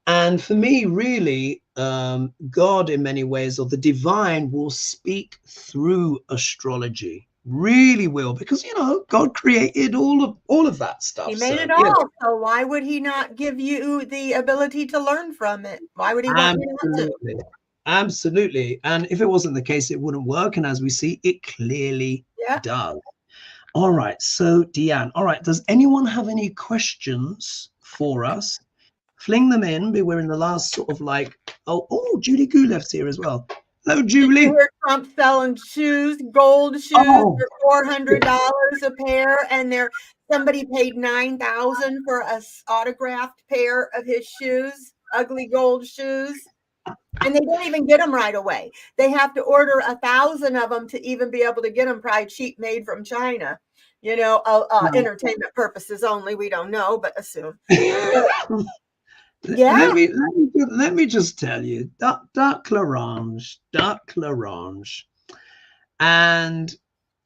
And for me, really, God in many ways, or the divine, will speak through astrology. Really will, because, God created all of that stuff. He made it all. So why would he not give you the ability to learn from it? Why would he want you not to? Absolutely. And if it wasn't the case, it wouldn't work. And as we see, it clearly does. All right. So, Deann, does anyone have any questions for us? Fling them in. We're in the last sort of like, Julie Gouleft's here as well. Hello, Julie. You heard Trump selling shoes, gold shoes for $400 a pair. And somebody paid $9,000 for a autographed pair of his shoes, ugly gold shoes. And they don't even get them right away. They have to order 1,000 of them to even be able to get them, probably cheap, made from China. Entertainment purposes only. We don't know, but assume. Let me just tell you, Dark Larange. And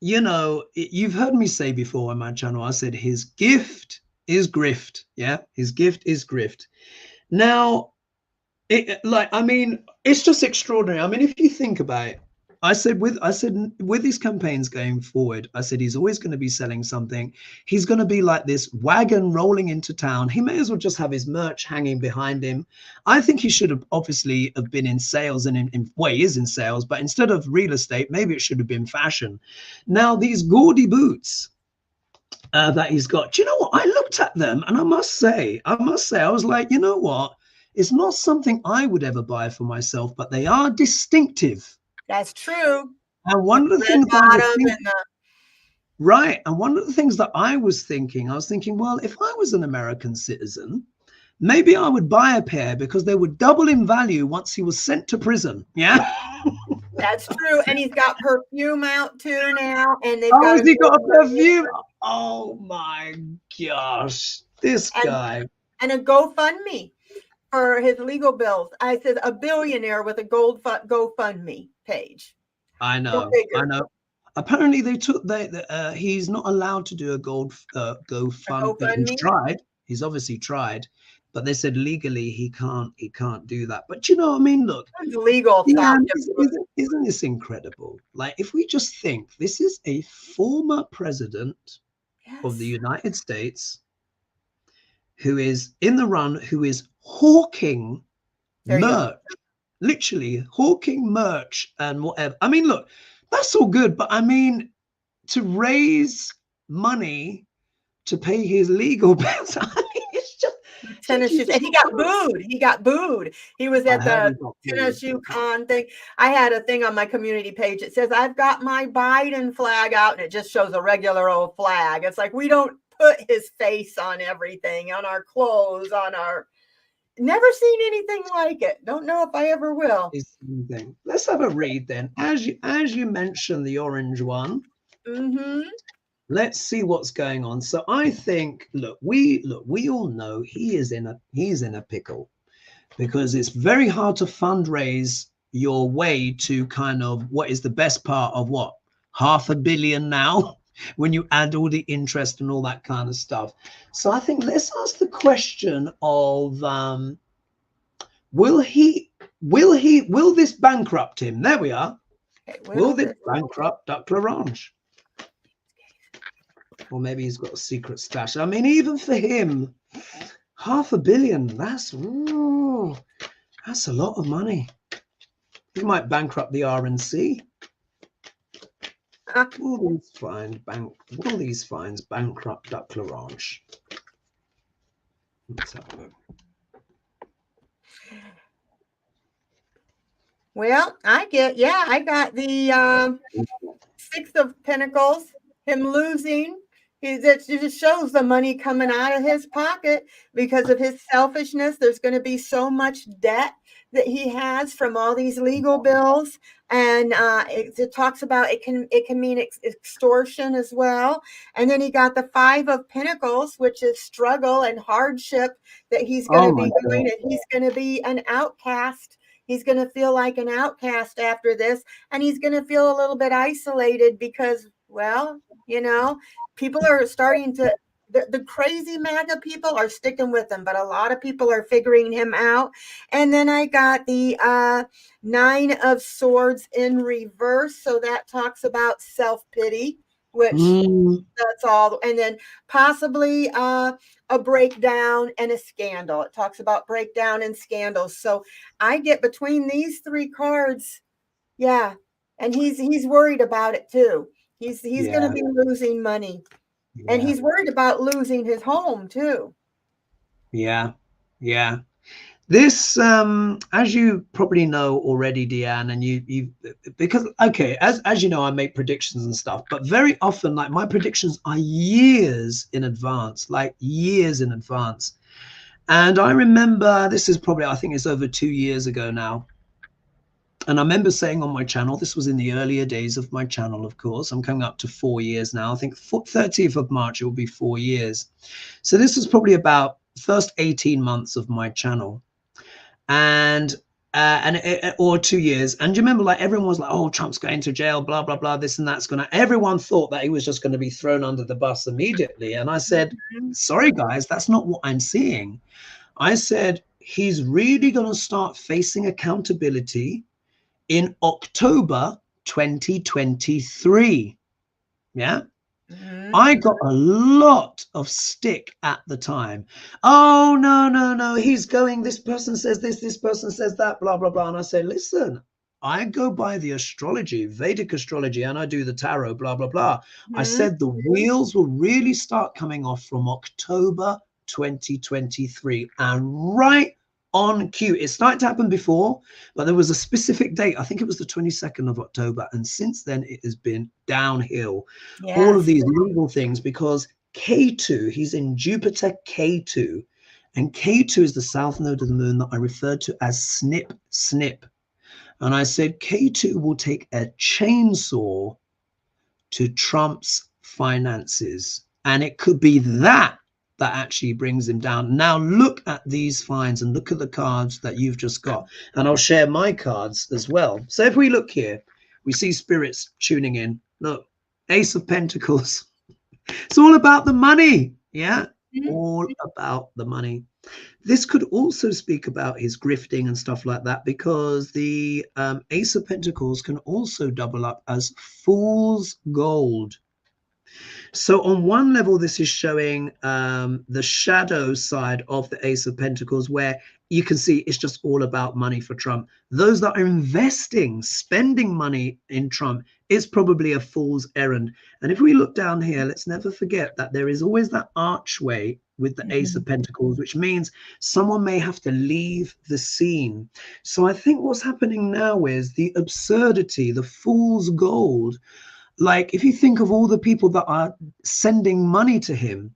you've heard me say before on my channel, I said his gift is grift. Yeah, his gift is grift. Now, it's just extraordinary. I mean, if you think about it, I said with his campaigns going forward, I said he's always going to be selling something. He's going to be like this wagon rolling into town. He may as well just have his merch hanging behind him. I think he should have obviously have been in sales, and he is in sales, but instead of real estate, maybe it should have been fashion. Now, these gaudy boots that he's got, do you know what? I looked at them and I must say, I was like, you know what? It's not something I would ever buy for myself, but they are distinctive. That's true. And one of the things that I was thinking, well, if I was an American citizen, maybe I would buy a pair because they would double in value once he was sent to prison. Yeah. That's true. And he's got perfume out too now. And they've has he got a perfume? Oh my gosh. This guy. And a GoFundMe for his legal bills. I said a billionaire with a GoFundMe page. I know. Apparently he's not allowed to do a GoFundMe. He's obviously tried, but they said legally he can't do that. But I mean, look, it's legal. Isn't this incredible? Like, if we just think, this is a former president of the United States who is in the run, who is hawking merch, literally hawking merch and whatever. I mean, look, that's all good, but I mean, to raise money to pay his legal bills. I mean, it's just tennis shoes, and he got booed. He got booed. He was at the tennis shoe con thing. I had a thing on my community page. It says, "I've got my Biden flag out," and it just shows a regular old flag. It's like, we don't put his face on everything, on our clothes, on our. Never seen anything like it. Don't know if I ever will. Let's have a read then. As you mentioned the orange one. Mm-hmm. Let's see what's going on. So I think, we all know he's in a pickle, because it's very hard to fundraise your way to kind of what is the best part of what, $500 million now, when you add all the interest and all that kind of stuff. So I think let's ask the question of will this bankrupt him? There we are. Okay, will this bankrupt Duck L'Orange? Or maybe he's got a secret stash. I mean, even for him, $500 million, that's a lot of money. He might bankrupt the RNC. Will these fines bankrupt Duck L'Orange? Let's have a look. Well, I got the Six of Pentacles, him losing. It just shows the money coming out of his pocket because of his selfishness. There's going to be so much debt that he has from all these legal bills, and it talks about it can mean extortion as well. And then he got the Five of Pentacles, which is struggle and hardship that he's going to be doing, and he's going to be an outcast. He's going to feel like an outcast after this, and he's going to feel a little bit isolated because, well, people are starting to, the crazy MAGA people are sticking with him, but a lot of people are figuring him out. And then I got the Nine of Swords in reverse. So that talks about self-pity, which that's all. And then possibly a breakdown and a scandal. It talks about breakdown and scandals. So I get between these three cards. Yeah. And he's worried about it too. He's going to be losing money, and he's worried about losing his home too. Yeah. This, as you probably know already, Deann, and you because as you know, I make predictions and stuff, but very often, like, my predictions are years in advance, And I remember, this is probably, I think it's over 2 years ago now. And I remember saying on my channel, this was in the earlier days of my channel, of course. I'm coming up to 4 years now. I think 30th of March, it will be 4 years. So this was probably about first 18 months of my channel. Or 2 years. And you remember, like, everyone was like, oh, Trump's going to jail, blah, blah, blah, this and that's going to, everyone thought that he was just going to be thrown under the bus immediately. And I said, sorry, guys, that's not what I'm seeing. I said, he's really going to start facing accountability in October 2023. Yeah. I got a lot of stick at the time. Oh, no, he's going, this person says this person says that, blah, blah, blah. And I say, listen, I go by the astrology, Vedic astrology, and I do the tarot, blah, blah, blah. I said the wheels will really start coming off from October 2023, and right on cue. It started to happen before, but there was a specific date. I think it was the 22nd of October. And since then, it has been downhill. Yes. All of these legal things, because K2, he's in Jupiter K2. And K2 is the south node of the moon that I referred to as snip, snip. And I said K2 will take a chainsaw to Trump's finances. And it could be that actually brings him down. Now look at these finds and look at the cards that you've just got, and I'll share my cards as well. So if we look here, we see spirits tuning in. Look, Ace of Pentacles. It's all about the money. Yeah, all about the money. This could also speak about his grifting and stuff like that, because the Ace of Pentacles can also double up as fool's gold. So on one level, this is showing the shadow side of the Ace of Pentacles, where you can see it's just all about money for Trump. Those that are investing, spending money in Trump, is probably a fool's errand. And if we look down here, let's never forget that there is always that archway with the Ace of Pentacles, which means someone may have to leave the scene. So I think what's happening now is the absurdity, the fool's gold. Like, if you think of all the people that are sending money to him,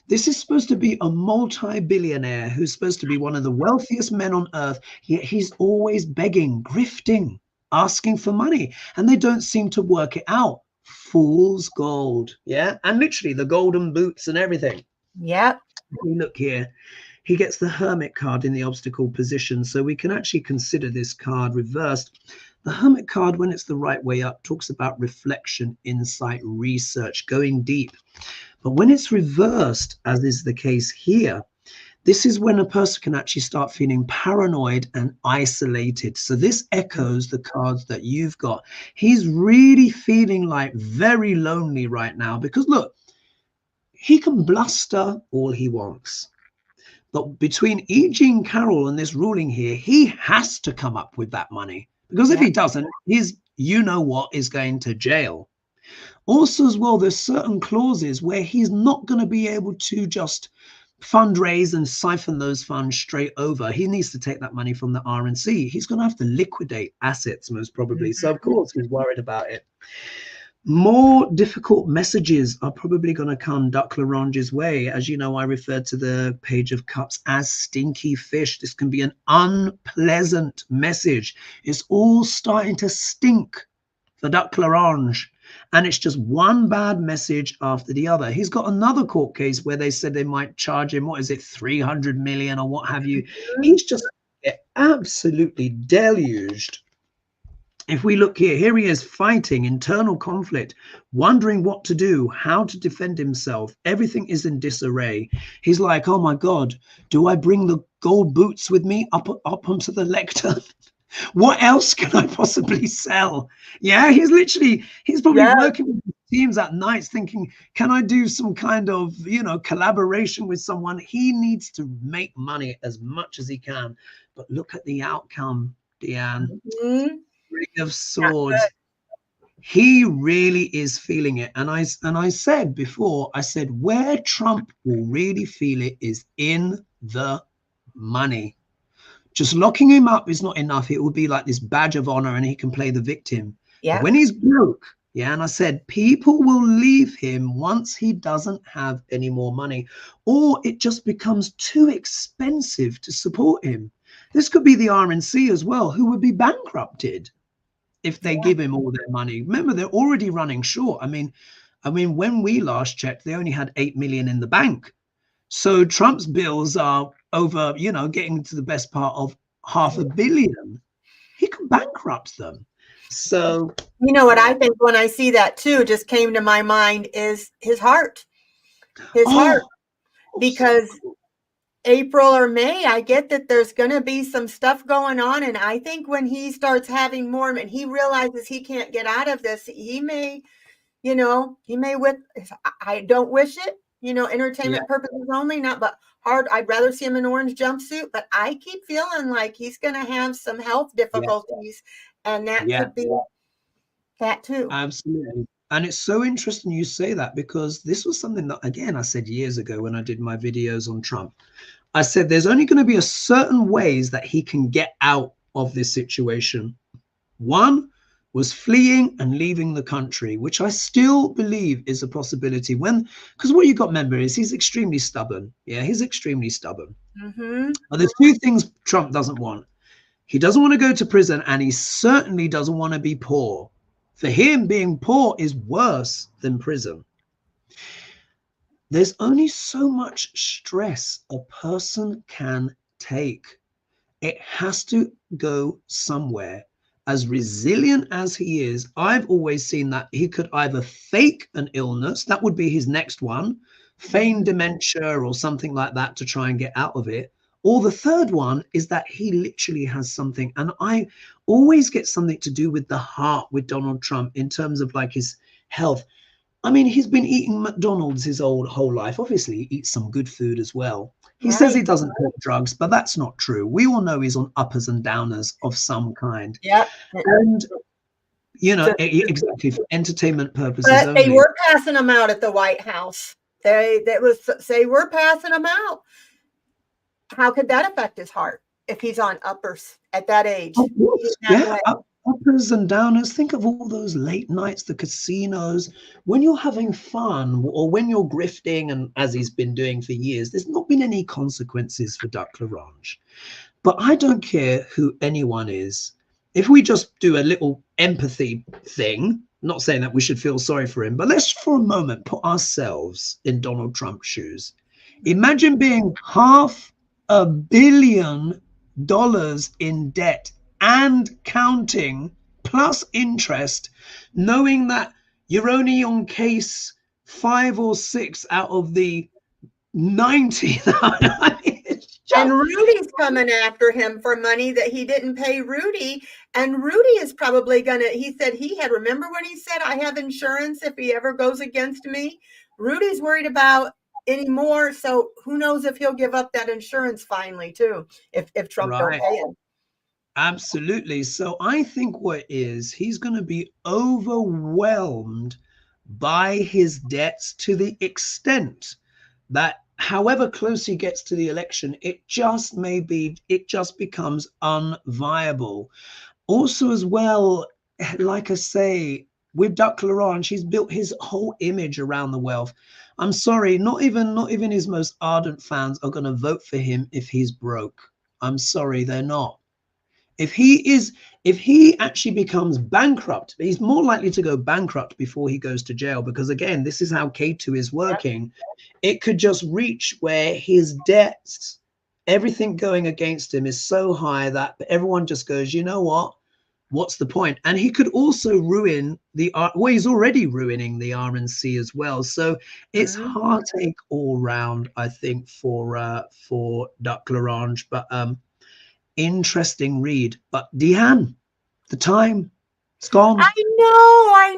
this is supposed to be a multi-billionaire who's supposed to be one of the wealthiest men on earth, yet he's always begging, grifting, asking for money, and they don't seem to work it out. Fool's gold. Yeah. And literally the golden boots and everything. Yep. Look here. He gets the Hermit card in the obstacle position, so we can actually consider this card reversed. The Hermit card, when it's the right way up, talks about reflection, insight, research, going deep. But when it's reversed, as is the case here, this is when a person can actually start feeling paranoid and isolated. So this echoes the cards that you've got. He's really feeling like very lonely right now because, look, he can bluster all he wants. But between E. Jean Carroll and this ruling here, he has to come up with that money. Because if he doesn't, his you-know-what is going to jail. Also, as well, there's certain clauses where he's not going to be able to just fundraise and siphon those funds straight over. He needs to take that money from the RNC. He's going to have to liquidate assets, most probably. So, of course, he's worried about it. More difficult messages are probably going to come Duck Larange's way. As you know, I referred to the Page of Cups as stinky fish. This can be an unpleasant message. It's all starting to stink for Duck Larange. And it's just one bad message after the other. He's got another court case where they said they might charge him, what is it, 300 million or what have you. He's just absolutely deluged. If we look here, here he is fighting internal conflict, wondering what to do, how to defend himself. Everything is in disarray. He's like, oh my God, do I bring the gold boots with me up onto the lectern? What else can I possibly sell? Yeah, he's probably working with teams at nights thinking, can I do some kind of, collaboration with someone? He needs to make money as much as he can. But look at the outcome, Deann. Ring of Swords. He really is feeling it. And I said before, where Trump will really feel it is in the money. Just locking him up is not enough. It will be like this badge of honor and he can play the victim. Yeah. But when he's broke, and I said, people will leave him once he doesn't have any more money, or it just becomes too expensive to support him. This could be the RNC as well, who would be bankrupted if they give him all their money. Remember, they're already running short. I mean, when we last checked, they only had 8 million in the bank. So Trump's bills are over, getting to the best part of $500 million. He could bankrupt them. So, what I think when I see that too, just came to my mind is his heart. His heart. Because April or May, I get that there's going to be some stuff going on. And I think when he starts having more and he realizes he can't get out of this, he may, I don't wish it, entertainment purposes only, but hard. I'd rather see him in orange jumpsuit, but I keep feeling like he's going to have some health difficulties and that could be that too. Absolutely. And it's so interesting you say that, because this was something that, again, I said years ago when I did my videos on Trump. I said there's only going to be a certain ways that he can get out of this situation. One was fleeing and leaving the country, which I still believe is a possibility. Because what you got to remember is he's extremely stubborn. Yeah, he's extremely stubborn. But there's two things Trump doesn't want. He doesn't want to go to prison, and he certainly doesn't want to be poor. For him, being poor is worse than prison. There's only so much stress a person can take. It has to go somewhere. As resilient as he is, I've always seen that he could either fake an illness, that would be his next one, feign dementia or something like that to try and get out of it. Or the third one is that he literally has something. And I always get something to do with the heart with Donald Trump in terms of like his health. I mean, he's been eating McDonald's his whole life. Obviously, he eats some good food as well. He says Right. he doesn't take drugs, but that's not true. We all know he's on uppers and downers of some kind. Yep. And, you know, So, exactly, for entertainment purposes but they only. were passing them out at the White House. They were passing them out. How could that affect his heart if he's on uppers at that age? Of course, yeah, uppers and downers. Think of all those late nights, the casinos, when you're having fun or when you're grifting, and as he's been doing for years, there's not been any consequences for Duck Larange. But I don't care who anyone is. If we just do a little empathy thing, not saying that we should feel sorry for him, but let's for a moment put ourselves in Donald Trump's shoes. Imagine being $500 million in debt and counting, plus interest, knowing that you're only on case 5 or 6 out of the 90. And Rudy's coming after him for money that he didn't pay Rudy. And Rudy is probably he said remember when he said, I have insurance if he ever goes against me? Rudy's worried about anymore. So who knows if he'll give up that insurance finally too, if Trump don't pay him. Absolutely. So I think he's going to be overwhelmed by his debts to the extent that however close he gets to the election, it just becomes unviable. Also, as well, like I say, with Duck Larange, he's built his whole image around the wealth. I'm sorry, not even his most ardent fans are going to vote for him if he's broke. I'm sorry, they're not. If he actually becomes bankrupt, he's more likely to go bankrupt before he goes to jail, because again, this is how K2 is working. It could just reach where his debts, everything going against him is so high that everyone just goes, you know what? What's the point? And he could also ruin he's already ruining the RNC as well. So it's heartache all round, I think, for Duck Larange. But interesting read. But Deann, the time, it's gone. I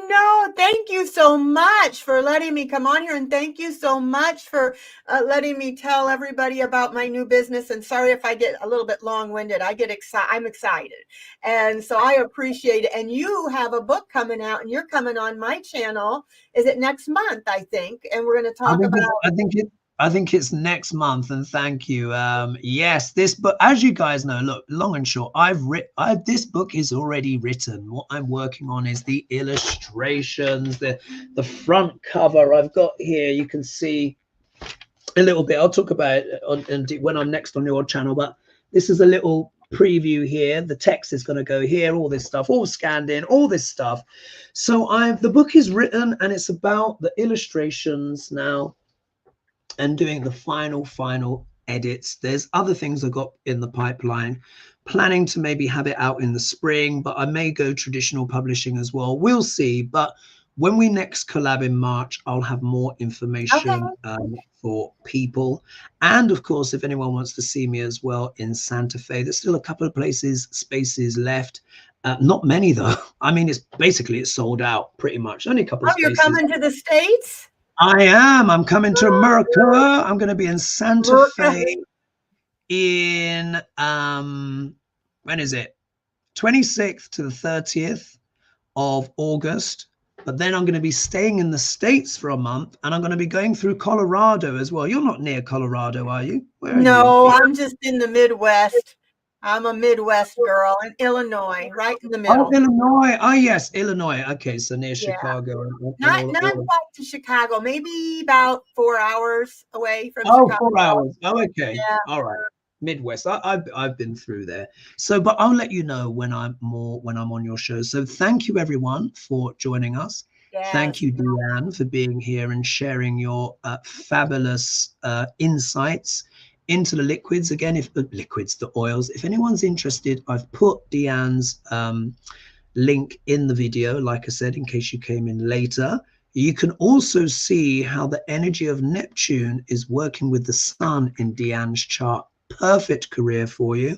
know. Thank you so much for letting me come on here, and thank you so much for letting me tell everybody about my new business. And sorry if I get a little bit long-winded. I'm excited, and so I appreciate it. And you have a book coming out, and you're coming on my channel. Is it next month? I think, and we're going to talk about. I think it's next month, and thank you. Yes, this book, as you guys know, look, long and short, this book is already written. What I'm working on is the illustrations, the front cover I've got here. You can see a little bit. I'll talk about it when I'm next on your channel, but this is a little preview here. The text is going to go here, all this stuff, all scanned in, all this stuff. So the book is written, and it's about the illustrations now, and doing the final edits. There's other things I got in the pipeline, planning to maybe have it out in the spring, but I may go traditional publishing as well. We'll see. But when we next collab in March, I'll have more information for people. And of course, if anyone wants to see me as well in Santa Fe, there's still a couple of spaces left. Not many though. I mean, it's sold out pretty much. Only a couple of spaces. You're coming to the States? I am. I'm coming to America. I'm going to be in Santa Fe in, when is it? 26th to the 30th of August. But then I'm going to be staying in the States for a month, and I'm going to be going through Colorado as well. You're not near Colorado, are you? Where are you? I'm just in the Midwest. I'm a Midwest girl in Illinois, right in the middle. Oh, Illinois. Oh, yes, Illinois. Okay, so near Chicago. Not quite to Chicago, maybe about 4 hours away from Chicago. 4 hours. Oh, okay. Yeah. All right. Midwest. I've been through there. So, but I'll let you know when I'm on your show. So thank you everyone for joining us. Yes. Thank you, Deann, for being here and sharing your fabulous insights into the liquids. Again, the oils, if anyone's interested, I've put Deann's link in the video, like I said, in case you came in later. You can also see how the energy of Neptune is working with the sun in Deann's chart. Perfect career for you.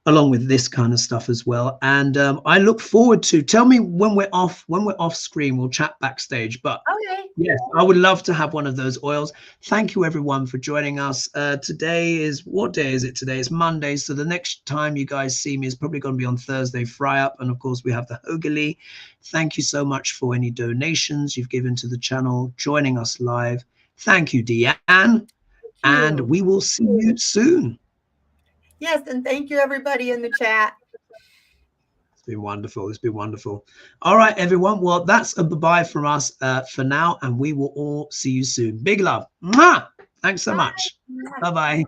along with this kind of stuff as well. And I look forward to, tell me when we're off screen, we'll chat backstage. But Okay. yes, I would love to have one of those oils. Thank you everyone for joining us. Today is, what day is it today? It's Monday. So the next time you guys see me is probably going to be on Thursday, Fry Up. And of course we have the Hogarth. Thank you so much for any donations you've given to the channel, joining us live. Thank you, Deann. And we will see you soon. Yes, and thank you everybody in the chat. It's been wonderful. It's been wonderful. All right, everyone. Well, that's a bye-bye from us for now, and we will all see you soon. Big love. Mwah! Thanks so much. Bye-bye.